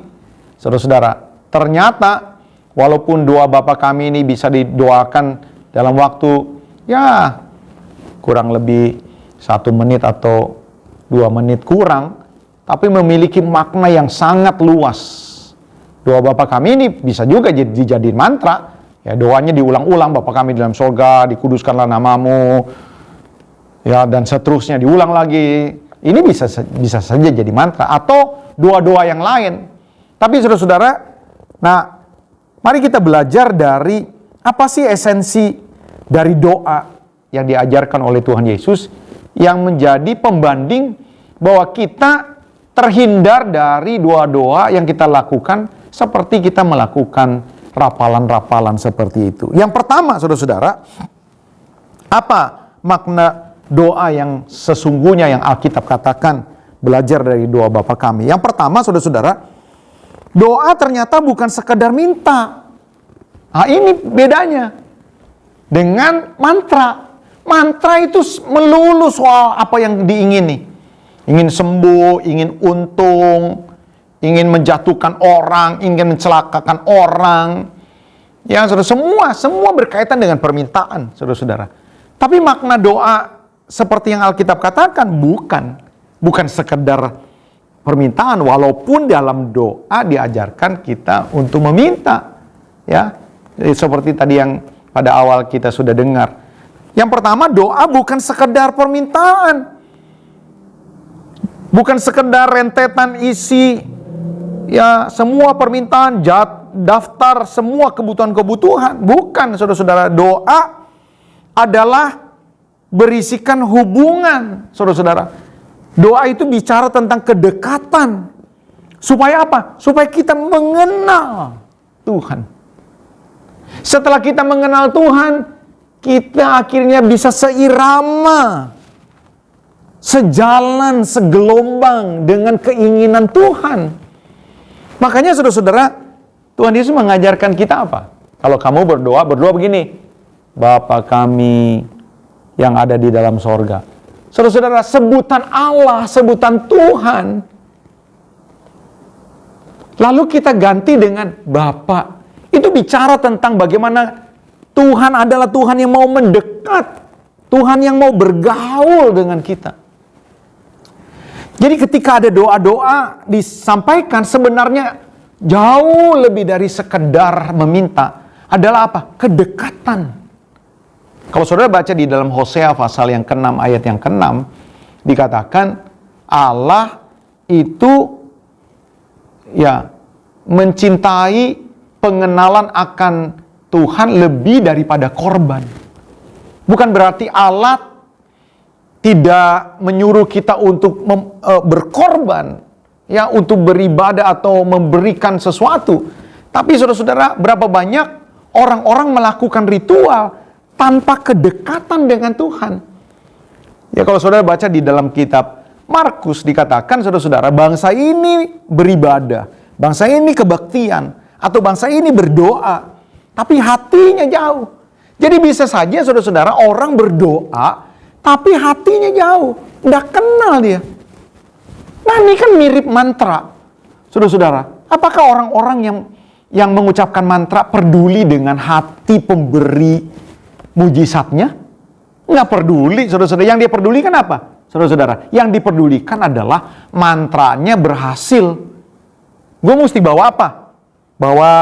Saudara-saudara, ternyata walaupun doa Bapa kami ini bisa didoakan dalam waktu ya kurang lebih 1 menit atau 2 menit kurang, tapi memiliki makna yang sangat luas. Doa Bapa kami ini bisa juga dijadiin mantra. Ya, doanya diulang-ulang, Bapa kami di dalam sorga, dikuduskanlah namamu, ya, dan seterusnya diulang lagi. Ini bisa saja jadi mantra atau doa-doa yang lain. Tapi saudara-saudara, nah, mari kita belajar dari apa sih esensi dari doa yang diajarkan oleh Tuhan Yesus yang menjadi pembanding bahwa kita terhindar dari doa-doa yang kita lakukan seperti kita melakukan rapalan-rapalan seperti itu. Yang pertama, saudara-saudara, apa makna doa yang sesungguhnya yang Alkitab katakan belajar dari doa Bapa kami? Yang pertama, saudara-saudara, doa ternyata bukan sekedar minta. Nah, ini bedanya dengan mantra. Mantra itu melulu soal apa yang diingini. Ingin sembuh, ingin untung, ingin menjatuhkan orang, ingin mencelakakan orang. Ya, saudara, semua berkaitan dengan permintaan, saudara-saudara. Tapi makna doa seperti yang Alkitab katakan bukan sekedar permintaan, walaupun dalam doa diajarkan kita untuk meminta. Ya, seperti tadi yang pada awal kita sudah dengar. Yang pertama, doa bukan sekedar permintaan. Bukan sekedar rentetan isi ya semua permintaan, daftar semua kebutuhan-kebutuhan. Bukan, saudara-saudara. Doa adalah berisikan hubungan, saudara-saudara. Doa itu bicara tentang kedekatan. Supaya apa? Supaya kita mengenal Tuhan. Setelah kita mengenal Tuhan, kita akhirnya bisa seirama, sejalan, segelombang dengan keinginan Tuhan. Makanya saudara-saudara, Tuhan Yesus mengajarkan kita apa? Kalau kamu berdoa begini, Bapa kami yang ada di dalam sorga. Saudara-saudara, sebutan Allah, sebutan Tuhan, lalu kita ganti dengan Bapa. Itu bicara tentang bagaimana Tuhan adalah Tuhan yang mau mendekat, Tuhan yang mau bergaul dengan kita. Jadi ketika ada doa-doa disampaikan, sebenarnya jauh lebih dari sekedar meminta. Adalah apa? Kedekatan. Kalau saudara baca di dalam Hosea pasal yang ke-6 ayat yang ke-6, dikatakan Allah itu ya mencintai pengenalan akan Tuhan lebih daripada korban. Bukan berarti Allah tidak menyuruh kita untuk berkorban, ya, untuk beribadah atau memberikan sesuatu. Tapi saudara-saudara, berapa banyak orang-orang melakukan ritual tanpa kedekatan dengan Tuhan. Ya, kalau saudara baca di dalam kitab Markus dikatakan, saudara-saudara, bangsa ini beribadah, bangsa ini kebaktian, atau bangsa ini berdoa, tapi hatinya jauh. Jadi bisa saja saudara-saudara orang berdoa, tapi hatinya jauh, nggak kenal dia. Nah, ini kan mirip mantra, saudara-saudara. Apakah orang-orang yang mengucapkan mantra peduli dengan hati pemberi mujizatnya? Nggak peduli, saudara-saudara. Yang dia pedulikan apa, saudara-saudara? Yang dipedulikan adalah mantranya berhasil. Gue mesti bawa apa? Bawa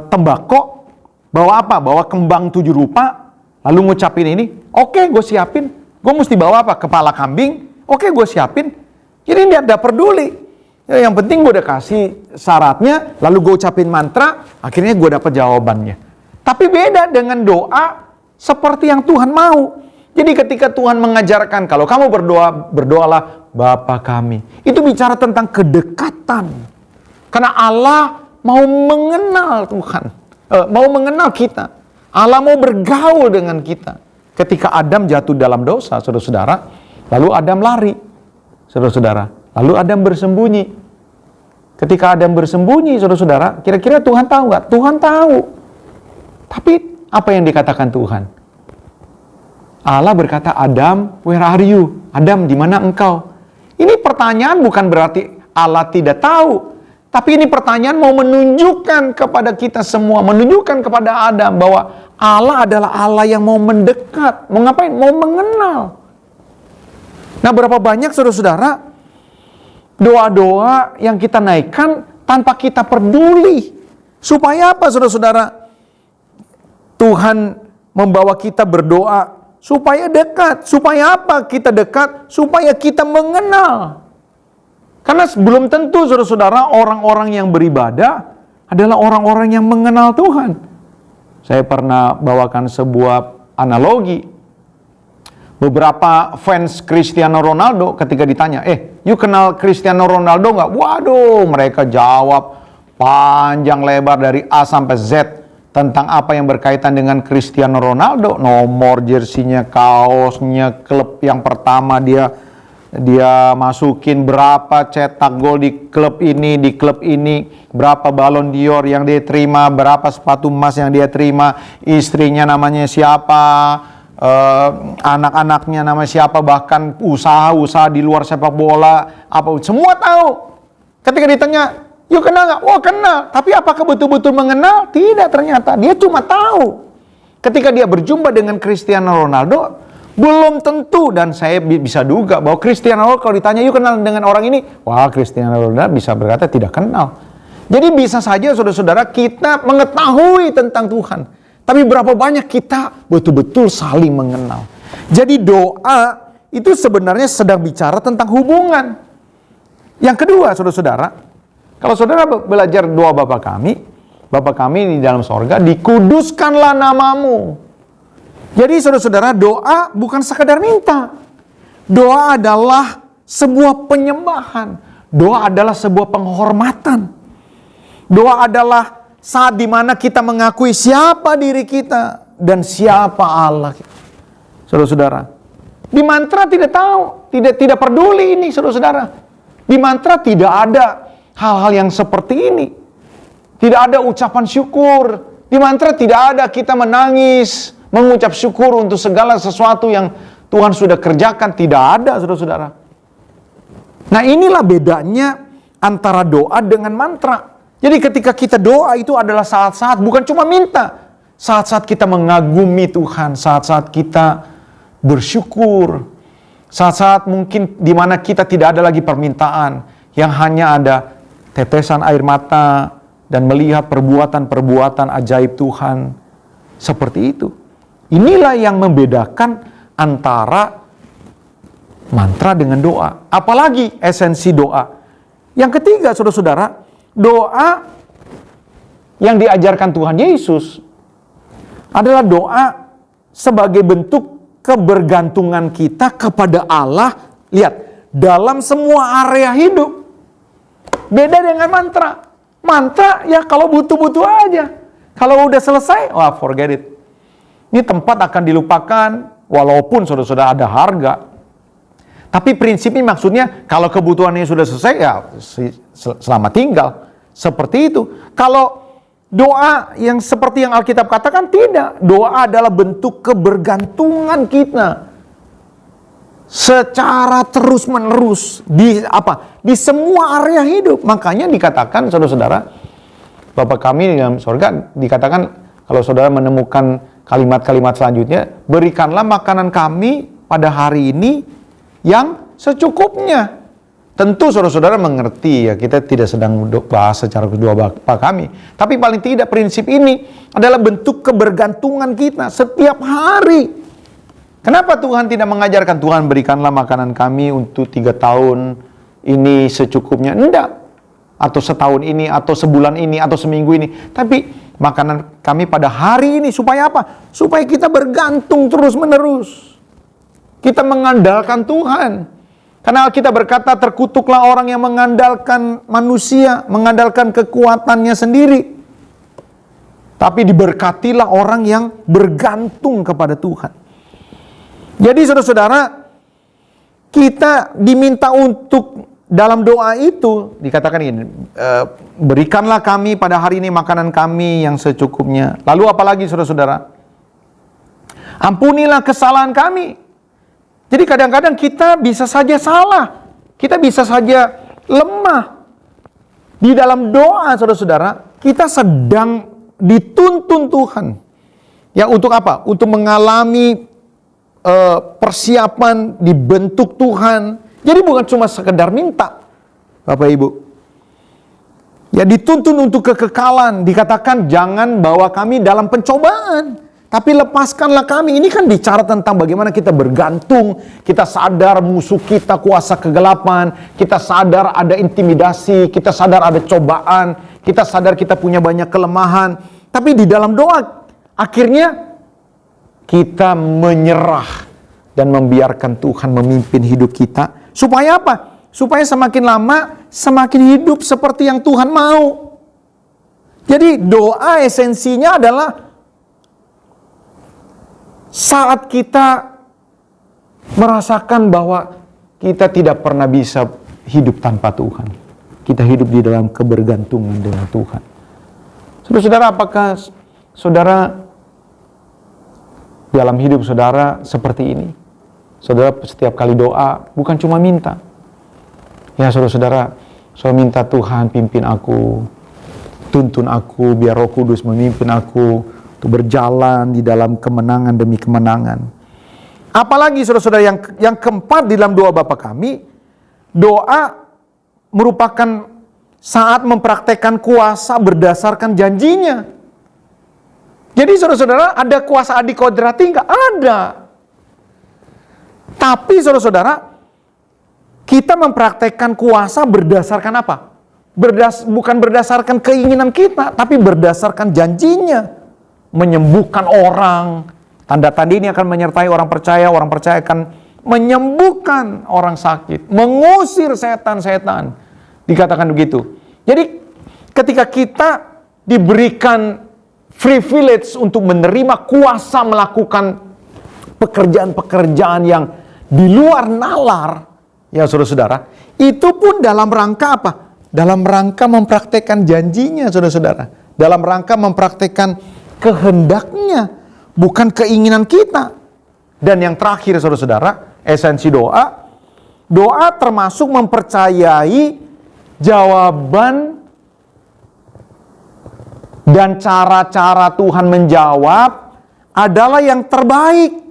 tembakau, bawa apa? Bawa kembang 7 rupa, lalu ngucapin ini. Oke, gue siapin. Gue mesti bawa apa? Kepala kambing. Oke, gue siapin. Jadi dia tidak peduli. Ya, yang penting gue udah kasih syaratnya, lalu gue ucapin mantra, akhirnya gue dapat jawabannya. Tapi beda dengan doa seperti yang Tuhan mau. Jadi ketika Tuhan mengajarkan, kalau kamu berdoa, berdoalah Bapa kami. Itu bicara tentang kedekatan. Karena Allah mau mengenal Tuhan, mau mengenal kita. Allah mau bergaul dengan kita. Ketika Adam jatuh dalam dosa, saudara-saudara, Lalu Adam lari, saudara-saudara. Lalu Adam bersembunyi. Ketika Adam bersembunyi, saudara-saudara, kira-kira Tuhan tahu nggak? Tuhan tahu. Tapi apa yang dikatakan Tuhan? Allah berkata, Adam, where are you? Adam, di mana engkau? Ini pertanyaan bukan berarti Allah tidak tahu. Tapi ini pertanyaan mau menunjukkan kepada kita semua, menunjukkan kepada Adam bahwa Allah adalah Allah yang mau mendekat. Mau ngapain? Mau mengenal. Nah, berapa banyak saudara-saudara doa-doa yang kita naikkan tanpa kita peduli. Supaya apa saudara-saudara? Tuhan membawa kita berdoa supaya dekat. Supaya apa kita dekat? Supaya kita mengenal. Karena belum tentu saudara-saudara orang-orang yang beribadah adalah orang-orang yang mengenal Tuhan. Saya pernah bawakan sebuah analogi. Beberapa fans Cristiano Ronaldo ketika ditanya, you kenal Cristiano Ronaldo nggak? Waduh, mereka jawab panjang lebar dari A sampai Z tentang apa yang berkaitan dengan Cristiano Ronaldo. Nomor jersinya, kaosnya, klub yang pertama dia masukin, berapa cetak gol di klub ini, berapa balon d'Or yang dia terima, berapa sepatu emas yang dia terima, istrinya namanya siapa, anak-anaknya nama siapa, bahkan usaha-usaha di luar sepak bola, apa semua tahu. Ketika ditanya, yuk kenal nggak? Oh kenal. Tapi apakah betul-betul mengenal? Tidak, ternyata dia cuma tahu. Ketika dia berjumpa dengan Cristiano Ronaldo, belum tentu, dan saya bisa duga bahwa Cristiano Ronaldo kalau ditanya, yuk kenal dengan orang ini, wah Cristiano Ronaldo bisa berkata tidak kenal. Jadi bisa saja saudara-saudara kita mengetahui tentang Tuhan, tapi berapa banyak kita betul-betul saling mengenal. Jadi doa itu sebenarnya sedang bicara tentang hubungan. Yang kedua saudara-saudara, kalau saudara belajar doa Bapa kami di dalam sorga, dikuduskanlah namamu. Jadi saudara-saudara, doa bukan sekadar minta. Doa adalah sebuah penyembahan. Doa adalah sebuah penghormatan. Doa adalah saat dimana kita mengakui siapa diri kita dan siapa Allah. Saudara-saudara, di mantra tidak tahu, tidak peduli ini saudara-saudara. Di mantra tidak ada hal-hal yang seperti ini. Tidak ada ucapan syukur. Di mantra tidak ada kita menangis, mengucap syukur untuk segala sesuatu yang Tuhan sudah kerjakan. Tidak ada, saudara-saudara. Nah, inilah bedanya antara doa dengan mantra. Jadi ketika kita doa itu adalah saat-saat bukan cuma minta. Saat-saat kita mengagumi Tuhan, saat-saat kita bersyukur. Saat-saat mungkin di mana kita tidak ada lagi permintaan, yang hanya ada tetesan air mata dan melihat perbuatan-perbuatan ajaib Tuhan. Seperti itu. Inilah yang membedakan antara mantra dengan doa. Apalagi esensi doa. Yang ketiga, saudara-saudara, doa yang diajarkan Tuhan Yesus adalah doa sebagai bentuk kebergantungan kita kepada Allah. Lihat, dalam semua area hidup. Beda dengan mantra. Mantra ya kalau butuh-butuh aja. Kalau udah selesai, wah forget it. Ini tempat akan dilupakan, walaupun saudara-saudara ada harga. Tapi prinsipnya maksudnya, kalau kebutuhannya sudah selesai, ya selamat tinggal. Seperti itu. Kalau doa yang seperti yang Alkitab katakan, tidak. Doa adalah bentuk kebergantungan kita. Secara terus-menerus. Di semua area hidup. Makanya dikatakan, saudara-saudara, Bapa kami di dalam sorga, dikatakan, kalau saudara menemukan kalimat-kalimat selanjutnya, berikanlah makanan kami pada hari ini yang secukupnya. Tentu saudara-saudara mengerti ya, kita tidak sedang bahas secara kedua Bapa kami. Tapi paling tidak prinsip ini adalah bentuk kebergantungan kita setiap hari. Kenapa Tuhan tidak mengajarkan, Tuhan berikanlah makanan kami untuk 3 tahun ini secukupnya? Enggak. Atau setahun ini, atau sebulan ini, atau seminggu ini. Tapi makanan kami pada hari ini, supaya apa? Supaya kita bergantung terus-menerus. Kita mengandalkan Tuhan. Karena kita berkata, terkutuklah orang yang mengandalkan manusia, mengandalkan kekuatannya sendiri. Tapi diberkatilah orang yang bergantung kepada Tuhan. Jadi saudara-saudara, kita diminta untuk dalam doa itu dikatakan ini, berikanlah kami pada hari ini makanan kami yang secukupnya. Lalu apalagi saudara-saudara? Ampunilah kesalahan kami. Jadi kadang-kadang kita bisa saja salah, kita bisa saja lemah. Di dalam doa saudara-saudara, kita sedang dituntun Tuhan. Ya untuk apa? Untuk mengalami persiapan, dibentuk Tuhan. Jadi bukan cuma sekedar minta, Bapak Ibu. Ya dituntun untuk kekekalan. Dikatakan jangan bawa kami dalam pencobaan, tapi lepaskanlah kami. Ini kan bicara tentang bagaimana kita bergantung. Kita sadar musuh kita kuasa kegelapan. Kita sadar ada intimidasi. Kita sadar ada cobaan. Kita sadar kita punya banyak kelemahan. Tapi di dalam doa, akhirnya kita menyerah dan membiarkan Tuhan memimpin hidup kita. Supaya apa? Supaya semakin lama semakin hidup seperti yang Tuhan mau. Jadi doa esensinya adalah saat kita merasakan bahwa kita tidak pernah bisa hidup tanpa Tuhan. Kita hidup di dalam kebergantungan dengan Tuhan. Saudara-saudara, apakah saudara dalam hidup saudara seperti ini? Saudara setiap kali doa bukan cuma minta. Ya saudara-saudara, saya minta Tuhan pimpin aku, tuntun aku, biar Roh Kudus memimpin aku untuk berjalan di dalam kemenangan demi kemenangan. Apalagi saudara-saudara yang keempat di dalam doa Bapa kami, doa merupakan saat mempraktekkan kuasa berdasarkan janjinya. Jadi saudara-saudara, ada kuasa adikodrati? Enggak ada. Tapi saudara-saudara, kita mempraktekkan kuasa berdasarkan apa? Bukan berdasarkan keinginan kita, tapi berdasarkan janjinya. Menyembuhkan orang. Tanda-tanda ini akan menyertai orang percaya akan menyembuhkan orang sakit. Mengusir setan-setan. Dikatakan begitu. Jadi ketika kita diberikan privilege untuk menerima kuasa melakukan pekerjaan-pekerjaan yang di luar nalar, ya saudara-saudara, itu pun dalam rangka apa? Dalam rangka mempraktekkan janjinya, saudara-saudara. Dalam rangka mempraktekkan kehendaknya, bukan keinginan kita. Dan yang terakhir, saudara-saudara, esensi doa. Doa termasuk mempercayai jawaban dan cara-cara Tuhan menjawab adalah yang terbaik.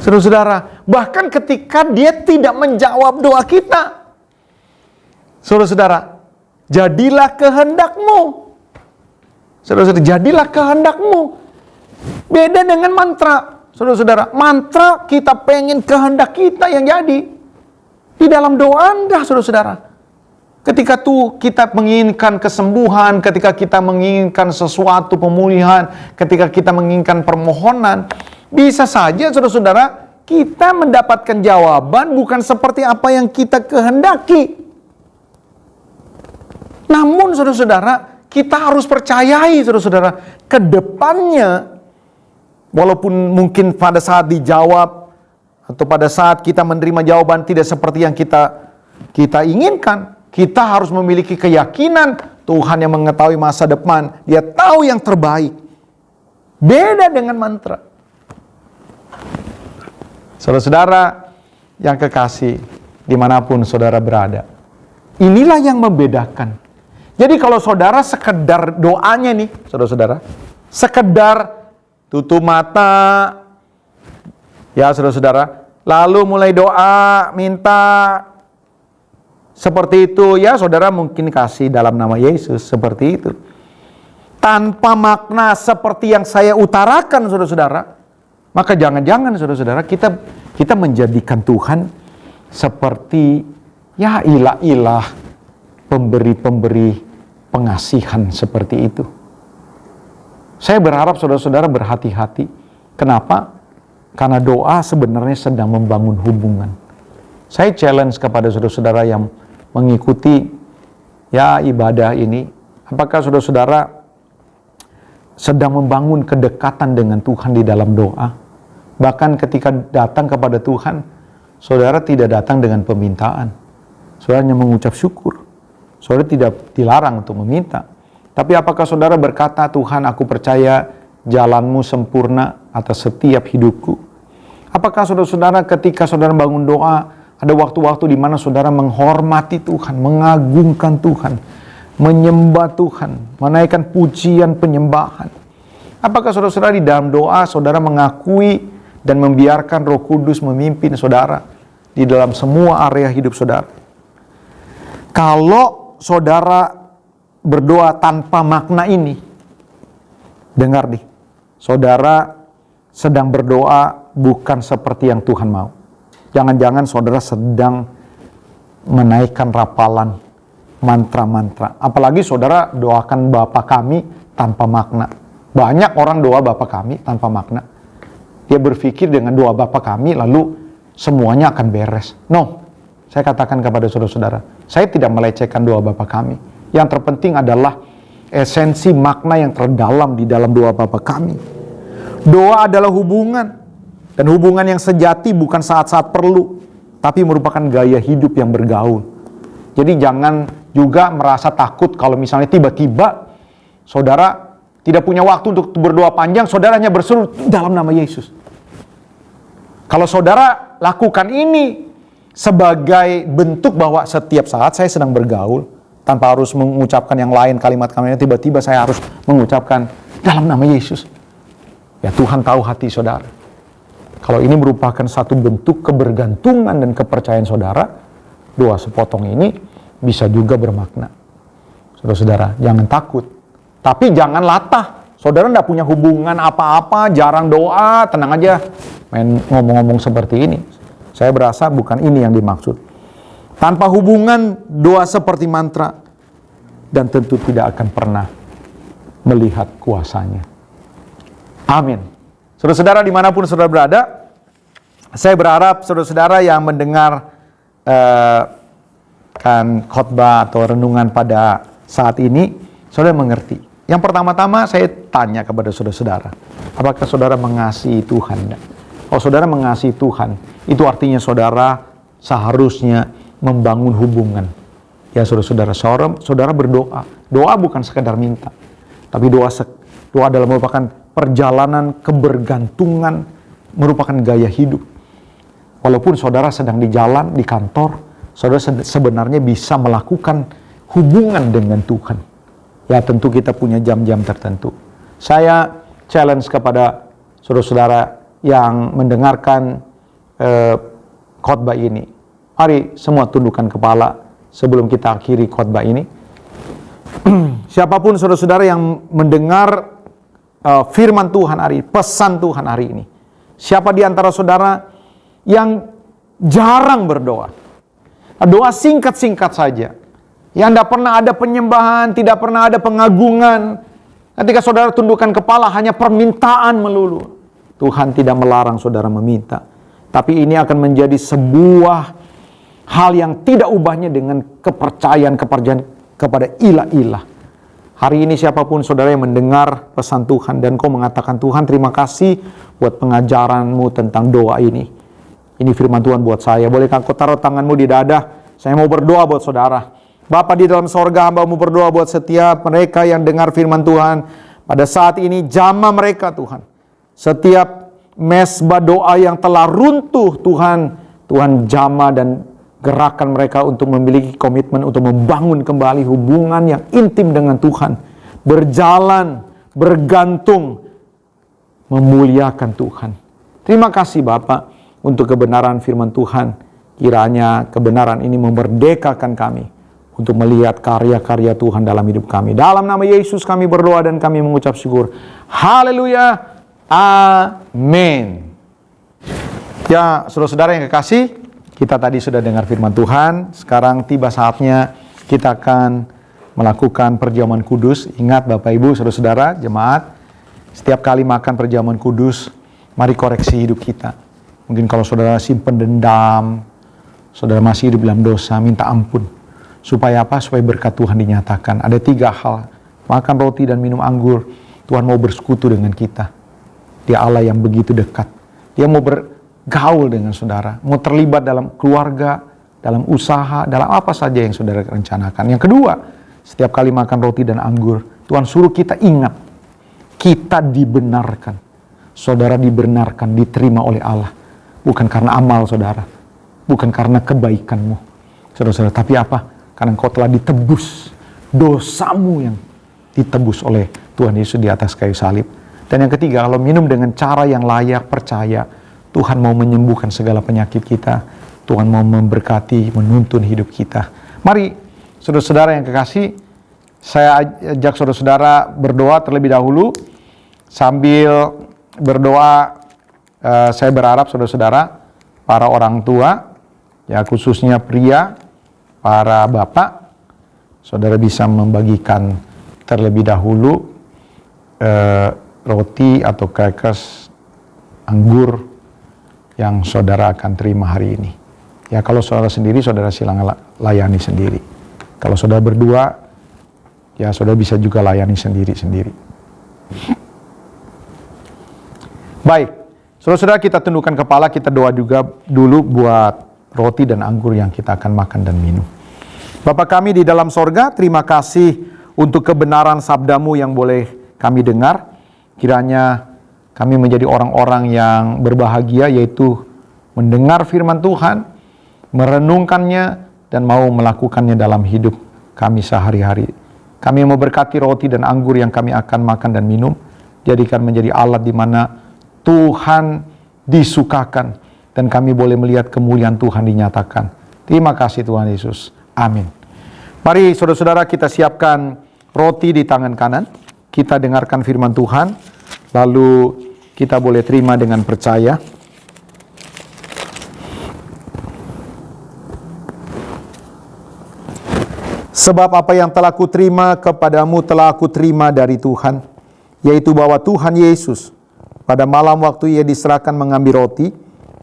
Saudara-saudara, bahkan ketika dia tidak menjawab doa kita. Saudara-saudara, jadilah kehendakmu. Saudara-saudara, jadilah kehendakmu. Beda dengan mantra. Saudara-saudara, mantra kita pengen kehendak kita yang jadi. Di dalam doa Anda, saudara-saudara. Ketika kita menginginkan kesembuhan, ketika kita menginginkan sesuatu pemulihan, ketika kita menginginkan permohonan, bisa saja saudara-saudara kita mendapatkan jawaban bukan seperti apa yang kita kehendaki. Namun saudara-saudara, kita harus percayai saudara-saudara, ke depannya, walaupun mungkin pada saat dijawab atau pada saat kita menerima jawaban tidak seperti yang kita inginkan, kita harus memiliki keyakinan Tuhan yang mengetahui masa depan. Dia tahu yang terbaik. Beda dengan mantra. Saudara-saudara yang kekasih, dimanapun saudara berada, inilah yang membedakan. Jadi kalau saudara sekedar doanya nih, saudara-saudara, sekedar tutup mata, ya saudara-saudara, lalu mulai doa, minta, seperti itu, ya saudara mungkin kasih dalam nama Yesus, seperti itu. Tanpa makna seperti yang saya utarakan saudara-saudara, maka jangan-jangan saudara-saudara kita menjadikan Tuhan seperti ya ilah-ilah pemberi-pemberi pengasihan seperti itu. Saya berharap saudara-saudara berhati-hati. Kenapa? Karena doa sebenarnya sedang membangun hubungan. Saya challenge kepada saudara-saudara yang mengikuti ya ibadah ini, apakah saudara-saudara sedang membangun kedekatan dengan Tuhan di dalam doa? Bahkan ketika datang kepada Tuhan, saudara tidak datang dengan permintaan. Saudara hanya mengucap syukur. Saudara tidak dilarang untuk meminta. Tapi apakah saudara berkata, Tuhan, aku percaya jalan-Mu sempurna atas setiap hidupku? Apakah saudara-saudara ketika saudara bangun doa, ada waktu-waktu di mana saudara menghormati Tuhan, mengagungkan Tuhan, menyembah Tuhan, menaikkan pujian penyembahan? Apakah saudara-saudara di dalam doa, saudara mengakui dan membiarkan Roh Kudus memimpin saudara di dalam semua area hidup saudara? Kalau saudara berdoa tanpa makna ini, dengar nih, saudara sedang berdoa bukan seperti yang Tuhan mau. Jangan-jangan saudara sedang menaikkan rapalan, mantra-mantra. Apalagi saudara doakan Bapa kami tanpa makna. Banyak orang doa Bapa kami tanpa makna. Dia berpikir dengan doa Bapa kami lalu semuanya akan beres. No, saya katakan kepada saudara-saudara, saya tidak melecehkan doa Bapa kami. Yang terpenting adalah esensi makna yang terdalam di dalam doa Bapa kami. Doa adalah hubungan. Dan hubungan yang sejati bukan saat-saat perlu, tapi merupakan gaya hidup yang bergaul. Jadi jangan juga merasa takut kalau misalnya tiba-tiba saudara tidak punya waktu untuk berdoa panjang, saudara hanya berseru dalam nama Yesus. Kalau saudara lakukan ini sebagai bentuk bahwa setiap saat saya sedang bergaul, tanpa harus mengucapkan yang lain kalimat-kalimatnya, tiba-tiba saya harus mengucapkan dalam nama Yesus. Ya Tuhan tahu hati saudara. Kalau ini merupakan satu bentuk kebergantungan dan kepercayaan saudara, doa sepotong ini bisa juga bermakna. Saudara-saudara, jangan takut. Tapi jangan latah. Saudara tidak punya hubungan apa-apa, jarang doa, tenang aja. Main ngomong-ngomong seperti ini. Saya berasa bukan ini yang dimaksud. Tanpa hubungan, doa seperti mantra. Dan tentu tidak akan pernah melihat kuasanya. Amin. Saudara-saudara dimanapun saudara berada, saya berharap saudara-saudara yang mendengar kan khotbah atau renungan pada saat ini, saudara mengerti. Yang pertama-tama saya tanya kepada saudara-saudara, apakah saudara mengasihi Tuhan? Kalau saudara mengasihi Tuhan, itu artinya saudara seharusnya membangun hubungan. Ya saudara-saudara, saudara berdoa. Doa bukan sekedar minta, tapi doa adalah merupakan perjalanan kebergantungan, merupakan gaya hidup. Walaupun saudara sedang di jalan, di kantor, saudara sebenarnya bisa melakukan hubungan dengan Tuhan. Ya tentu kita punya jam-jam tertentu. Saya challenge kepada saudara-saudara yang mendengarkan khotbah ini. Mari semua tundukkan kepala sebelum kita akhiri khotbah ini. Siapapun saudara-saudara yang mendengar firman Tuhan hari ini, pesan Tuhan hari ini. Siapa di antara saudara yang jarang berdoa? Doa singkat-singkat saja. Yang tidak pernah ada penyembahan, tidak pernah ada pengagungan. Ketika saudara tundukkan kepala hanya permintaan melulu. Tuhan tidak melarang saudara meminta. Tapi ini akan menjadi sebuah hal yang tidak ubahnya dengan kepercayaan kepada ilah-ilah. Hari ini siapapun saudara yang mendengar pesan Tuhan dan kau mengatakan, Tuhan terima kasih buat pengajaranmu tentang doa ini. Ini firman Tuhan buat saya. Bolehkah kau taruh tanganmu di dada? Saya mau berdoa buat saudara. Bapa di dalam sorga, hamba-Mu berdoa buat setiap mereka yang dengar firman Tuhan. Pada saat ini jamah mereka Tuhan. Setiap mesbah doa yang telah runtuh Tuhan, Tuhan jamah dan gerakan mereka untuk memiliki komitmen untuk membangun kembali hubungan yang intim dengan Tuhan. Berjalan, bergantung, memuliakan Tuhan. Terima kasih Bapa untuk kebenaran firman Tuhan. Kiranya kebenaran ini memerdekakan kami untuk melihat karya-karya Tuhan dalam hidup kami. Dalam nama Yesus kami berdoa dan kami mengucap syukur. Haleluya. Amin. Ya saudara-saudara yang kekasih, kita tadi sudah dengar firman Tuhan. Sekarang tiba saatnya kita akan melakukan perjamuan kudus. Ingat Bapak Ibu, saudara-saudara, jemaat, setiap kali makan perjamuan kudus, mari koreksi hidup kita. Mungkin kalau saudara simpen dendam, saudara masih hidup dalam dosa, minta ampun. Supaya apa? Supaya berkat Tuhan dinyatakan. Ada 3 hal. Makan roti dan minum anggur. Tuhan mau bersekutu dengan kita. Dia Allah yang begitu dekat. Dia mau gaul dengan saudara, mau terlibat dalam keluarga, dalam usaha, dalam apa saja yang saudara rencanakan. Yang kedua, setiap kali makan roti dan anggur, Tuhan suruh kita ingat, kita dibenarkan. Saudara dibenarkan, diterima oleh Allah. Bukan karena amal saudara, bukan karena kebaikanmu, saudara-saudara, tapi apa? Karena engkau telah ditebus, dosamu yang ditebus oleh Tuhan Yesus di atas kayu salib. Dan yang ketiga, kalau minum dengan cara yang layak, percaya, Tuhan mau menyembuhkan segala penyakit kita. Tuhan mau memberkati, menuntun hidup kita. Mari, saudara-saudara yang kekasih, saya ajak saudara-saudara berdoa terlebih dahulu. Sambil berdoa, saya berharap saudara-saudara, para orang tua, ya khususnya pria, para bapak, saudara bisa membagikan terlebih dahulu roti atau crackers, anggur yang saudara akan terima hari ini. Ya kalau saudara sendiri, saudara silakan layani sendiri. Kalau saudara berdua, ya saudara bisa juga layani sendiri-sendiri. Baik, saudara-saudara, kita tundukkan kepala, kita doa juga dulu buat roti dan anggur yang kita akan makan dan minum. Bapa kami di dalam sorga, terima kasih untuk kebenaran sabdamu yang boleh kami dengar. Kiranya kami menjadi orang-orang yang berbahagia, yaitu mendengar firman Tuhan, merenungkannya, dan mau melakukannya dalam hidup kami sehari-hari. Kami memberkati roti dan anggur yang kami akan makan dan minum, jadikan menjadi alat di mana Tuhan disukakan, dan kami boleh melihat kemuliaan Tuhan dinyatakan. Terima kasih Tuhan Yesus. Amin. Mari saudara-saudara, kita siapkan roti di tangan kanan. Kita dengarkan firman Tuhan, lalu kita boleh terima dengan percaya. Sebab apa yang telah kuterima kepadamu telah aku terima dari Tuhan, yaitu bahwa Tuhan Yesus pada malam waktu ia diserahkan mengambil roti,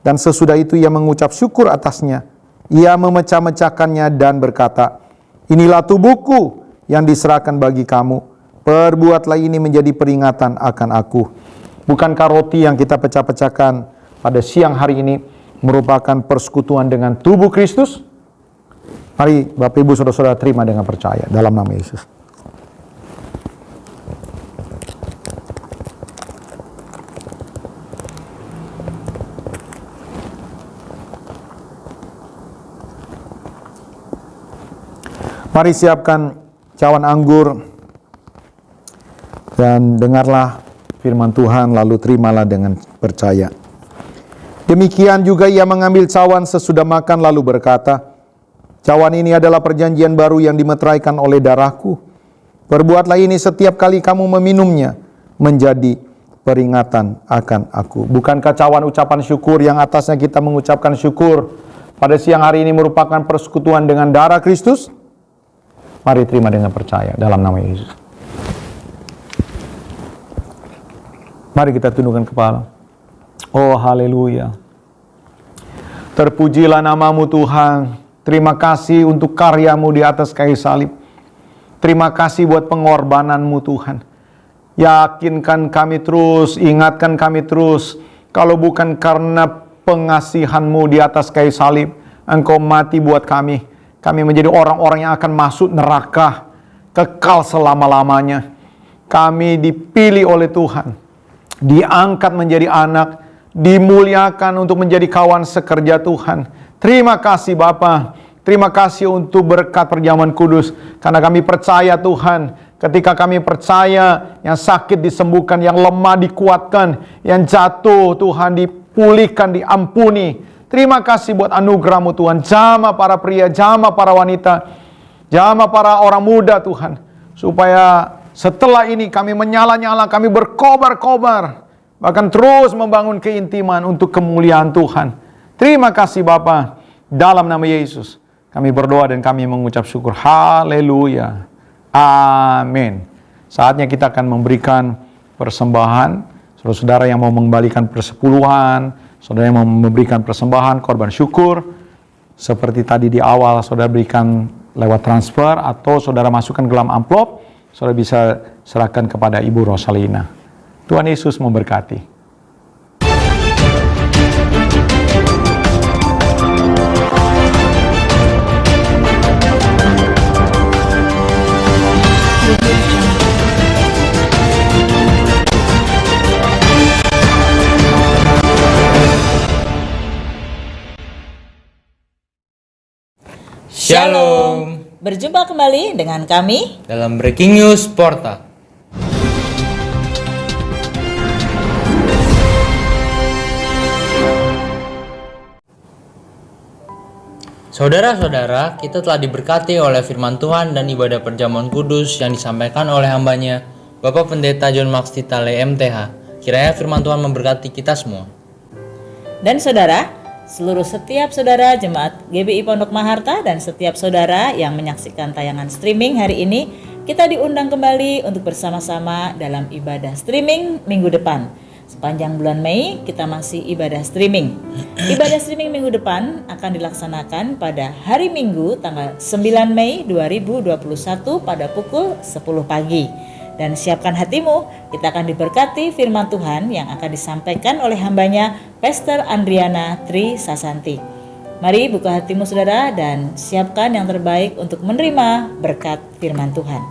dan sesudah itu ia mengucap syukur atasnya. Ia memecah-mecahkannya dan berkata, inilah tubuhku yang diserahkan bagi kamu. Perbuatlah ini menjadi peringatan akan aku. Bukankah roti yang kita pecah-pecahkan pada siang hari ini merupakan persekutuan dengan tubuh Kristus? Mari Bapak Ibu Saudara-saudara terima dengan percaya dalam nama Yesus. Mari siapkan cawan anggur dan dengarlah firman Tuhan, lalu terimalah dengan percaya. Demikian juga ia mengambil cawan sesudah makan lalu berkata, cawan ini adalah perjanjian baru yang dimeteraikan oleh darahku. Perbuatlah ini setiap kali kamu meminumnya menjadi peringatan akan aku. Bukankah cawan ucapan syukur yang atasnya kita mengucapkan syukur pada siang hari ini merupakan persekutuan dengan darah Kristus? Mari terima dengan percaya dalam nama Yesus. Mari kita tundukkan kepala. Oh haleluya. Terpujilah namamu Tuhan. Terima kasih untuk karyamu di atas kayu salib. Terima kasih buat pengorbananmu Tuhan. Yakinkan kami terus, ingatkan kami terus. Kalau bukan karena pengasihanmu di atas kayu salib, Engkau mati buat kami. Kami menjadi orang-orang yang akan masuk neraka, kekal selama-lamanya. Kami dipilih oleh Tuhan, diangkat menjadi anak, dimuliakan untuk menjadi kawan sekerja Tuhan. Terima kasih Bapa, terima kasih untuk berkat perjamuan kudus. Karena kami percaya Tuhan, ketika kami percaya yang sakit disembuhkan, yang lemah dikuatkan, yang jatuh Tuhan dipulihkan, diampuni. Terima kasih buat anugerah-Mu Tuhan. Jamah para pria, jamah para wanita, jamah para orang muda Tuhan. Supaya setelah ini kami menyala-nyala, kami berkobar-kobar. Bahkan terus membangun keintiman untuk kemuliaan Tuhan. Terima kasih Bapa. Dalam nama Yesus kami berdoa dan kami mengucap syukur. Haleluya. Amin. Saatnya kita akan memberikan persembahan. Saudara-saudara yang mau mengembalikan persepuluhan, saudara yang mau memberikan persembahan, korban syukur, seperti tadi di awal, saudara berikan lewat transfer atau saudara masukkan ke dalam amplop, saudara bisa serahkan kepada Ibu Rosalina. Tuhan Yesus memberkati. Shalom. Berjumpa kembali dengan kami. Dalam Breaking News Porta. Saudara-saudara, kita telah diberkati oleh firman Tuhan dan ibadah perjamuan kudus yang disampaikan oleh hambanya, Bapak Pendeta John Max Titale MTH. Kiranya firman Tuhan memberkati kita semua. Dan saudara, setiap saudara jemaat GBI Pondok Maharta dan setiap saudara yang menyaksikan tayangan streaming hari ini, kita diundang kembali untuk bersama-sama dalam ibadah streaming minggu depan. Sepanjang bulan Mei kita masih ibadah streaming. Ibadah streaming minggu depan akan dilaksanakan pada hari Minggu tanggal 9 Mei 2021 pada pukul 10 pagi. Dan siapkan hatimu, kita akan diberkati firman Tuhan yang akan disampaikan oleh hambanya Pastor Andriana Tri Sasanti. Mari buka hatimu saudara dan siapkan yang terbaik untuk menerima berkat firman Tuhan.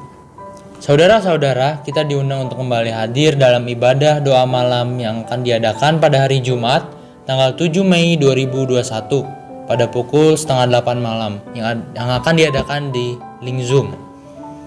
Saudara-saudara, kita diundang untuk kembali hadir dalam ibadah doa malam yang akan diadakan pada hari Jumat, tanggal 7 Mei 2021, pada pukul 7:30 malam, yang akan diadakan di link Zoom.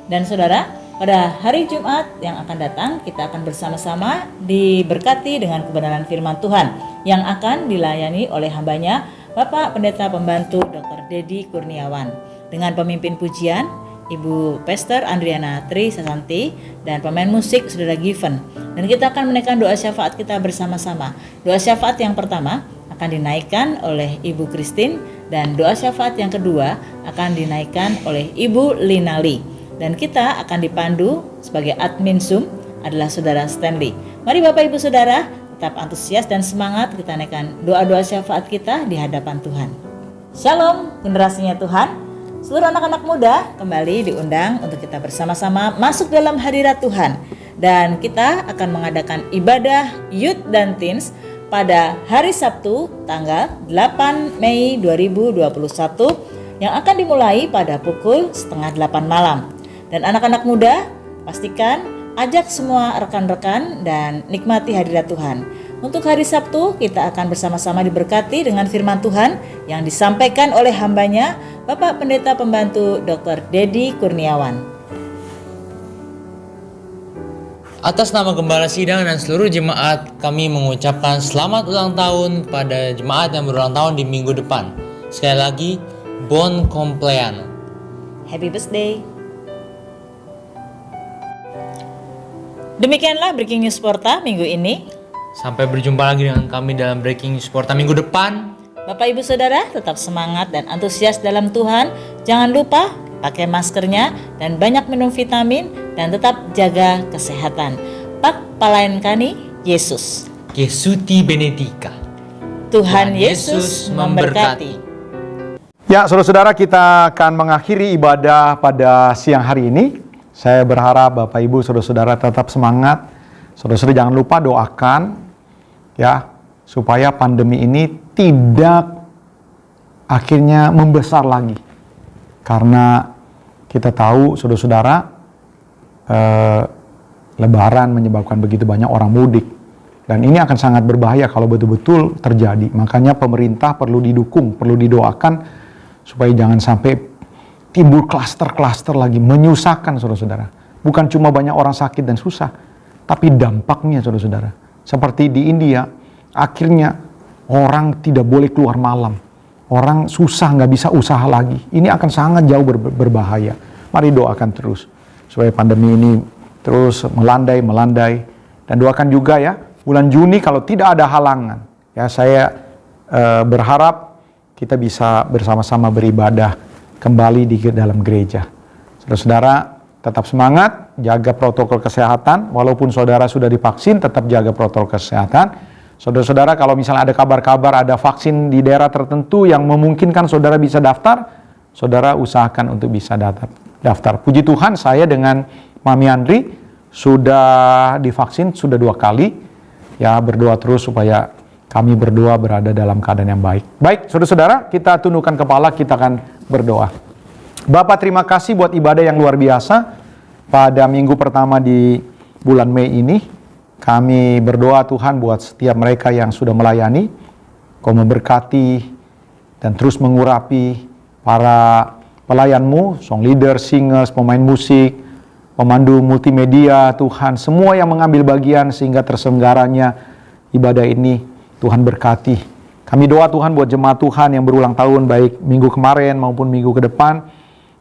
Dan saudara, pada hari Jumat yang akan datang, kita akan bersama-sama diberkati dengan kebenaran firman Tuhan, yang akan dilayani oleh hambanya, Bapak Pendeta Pembantu Dr. Dedi Kurniawan, dengan pemimpin pujian, Ibu Pastor Andriana Tri Sasanti, dan pemain musik Saudara Given. Dan kita akan menaikkan doa syafaat kita bersama-sama. Doa syafaat yang pertama akan dinaikkan oleh Ibu Christine, dan doa syafaat yang kedua akan dinaikkan oleh Ibu Linali. Dan kita akan dipandu sebagai admin Zoom adalah Saudara Stanley. Mari Bapak Ibu Saudara tetap antusias dan semangat kita naikkan doa-doa syafaat kita di hadapan Tuhan. Shalom generasinya Tuhan. Seluruh anak-anak muda kembali diundang untuk kita bersama-sama masuk dalam hadirat Tuhan. Dan kita akan mengadakan ibadah Youth dan Teens pada hari Sabtu tanggal 8 Mei 2021 yang akan dimulai pada pukul 7:30 malam. Dan anak-anak muda pastikan ajak semua rekan-rekan dan nikmati hadirat Tuhan. Untuk hari Sabtu kita akan bersama-sama diberkati dengan firman Tuhan yang disampaikan oleh hambanya Bapak Pendeta Pembantu Dr. Dedi Kurniawan. Atas nama Gembala Sidang dan seluruh jemaat, kami mengucapkan selamat ulang tahun pada jemaat yang berulang tahun di minggu depan. Sekali lagi, bon compleanno. Happy birthday. Demikianlah Breaking News Porta minggu ini. Sampai berjumpa lagi dengan kami dalam Breaking News Porta minggu depan. Bapak Ibu Saudara tetap semangat dan antusias dalam Tuhan. Jangan lupa pakai maskernya dan banyak minum vitamin dan tetap jaga kesehatan. Pak Palayankani Yesus. Gesuti Benedika. Tuhan Yesus memberkati. Ya, saudara-saudara, kita akan mengakhiri ibadah pada siang hari ini. Saya berharap Bapak Ibu, saudara-saudara tetap semangat. Saudara-saudara jangan lupa doakan ya supaya pandemi ini tidak akhirnya membesar lagi. Karena kita tahu saudara-saudara Lebaran menyebabkan begitu banyak orang mudik. Dan ini akan sangat berbahaya kalau betul-betul terjadi. Makanya pemerintah perlu didukung, perlu didoakan supaya jangan sampai timbul klaster-klaster lagi, menyusahkan saudara-saudara. Bukan cuma banyak orang sakit dan susah, tapi dampaknya saudara-saudara. Seperti di India, akhirnya orang tidak boleh keluar malam. Orang susah, nggak bisa usaha lagi. Ini akan sangat jauh berbahaya. Mari doakan terus, supaya pandemi ini terus melandai. Dan doakan juga ya, bulan Juni kalau tidak ada halangan. Ya, saya berharap kita bisa bersama-sama beribadah kembali di dalam gereja. Saudara-saudara, tetap semangat, jaga protokol kesehatan. Walaupun saudara sudah divaksin, tetap jaga protokol kesehatan. Saudara-saudara, kalau misalnya ada kabar-kabar ada vaksin di daerah tertentu yang memungkinkan saudara bisa daftar, saudara usahakan untuk bisa daftar. Puji Tuhan, saya dengan Mami Andri sudah divaksin, sudah 2 kali. Ya, berdoa terus supaya kami berdua berada dalam keadaan yang baik. Baik, saudara-saudara, kita tundukkan kepala, kita akan berdoa. Bapak, terima kasih buat ibadah yang luar biasa pada minggu pertama di bulan Mei ini. Kami berdoa Tuhan buat setiap mereka yang sudah melayani. Kau memberkati dan terus mengurapi para pelayan-Mu, song leader, singers, pemain musik, pemandu multimedia, Tuhan, semua yang mengambil bagian sehingga terselenggaranya ibadah ini, Tuhan berkati. Kami doa Tuhan buat jemaat Tuhan yang berulang tahun, baik minggu kemarin maupun minggu ke depan.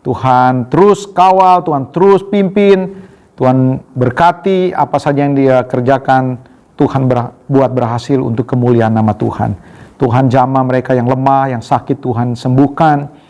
Tuhan terus kawal, Tuhan terus pimpin, Tuhan berkati apa saja yang dia kerjakan, Tuhan buat berhasil untuk kemuliaan nama Tuhan. Tuhan jamah mereka yang lemah, yang sakit, Tuhan sembuhkan.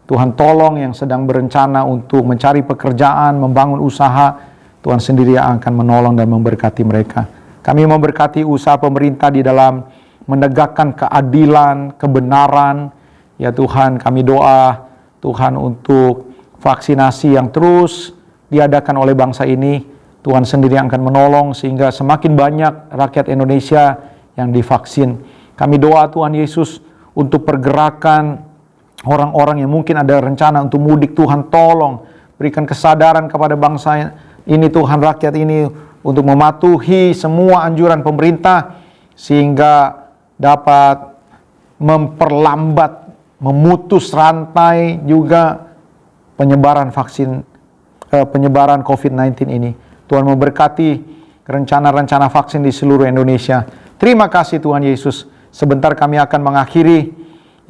Tuhan tolong yang sedang berencana untuk mencari pekerjaan, membangun usaha, Tuhan sendiri yang akan menolong dan memberkati mereka. Kami memberkati usaha pemerintah di dalam menegakkan keadilan, kebenaran. Ya Tuhan, kami doa Tuhan untuk vaksinasi yang terus diadakan oleh bangsa ini. Tuhan sendiri yang akan menolong sehingga semakin banyak rakyat Indonesia yang divaksin. Kami doa Tuhan Yesus untuk pergerakan orang-orang yang mungkin ada rencana untuk mudik. Tuhan tolong berikan kesadaran kepada bangsa ini, Tuhan, rakyat ini, untuk mematuhi semua anjuran pemerintah sehingga dapat memperlambat, memutus rantai juga penyebaran vaksin, penyebaran COVID-19 ini. Tuhan memberkati rencana-rencana vaksin di seluruh Indonesia. Terima kasih Tuhan Yesus. Sebentar kami akan mengakhiri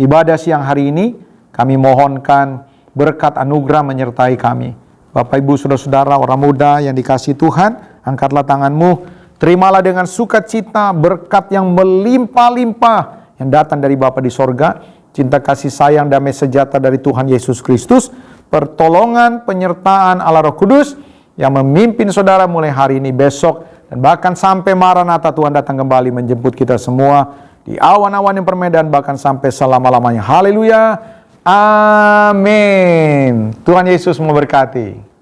ibadah siang hari ini. Kami mohonkan berkat anugerah menyertai kami. Bapak, Ibu, Saudara-saudara, orang muda yang dikasihi Tuhan, angkatlah tanganmu. Terimalah dengan sukacita berkat yang melimpah-limpah yang datang dari Bapa di sorga. Cinta kasih sayang damai sejahtera dari Tuhan Yesus Kristus. Pertolongan penyertaan Allah Roh Kudus yang memimpin saudara mulai hari ini, besok, dan bahkan sampai Maranatha Tuhan datang kembali menjemput kita semua di awan-awan yang permainan, bahkan sampai selama-lamanya. Haleluya. Amin. Tuhan Yesus memberkati.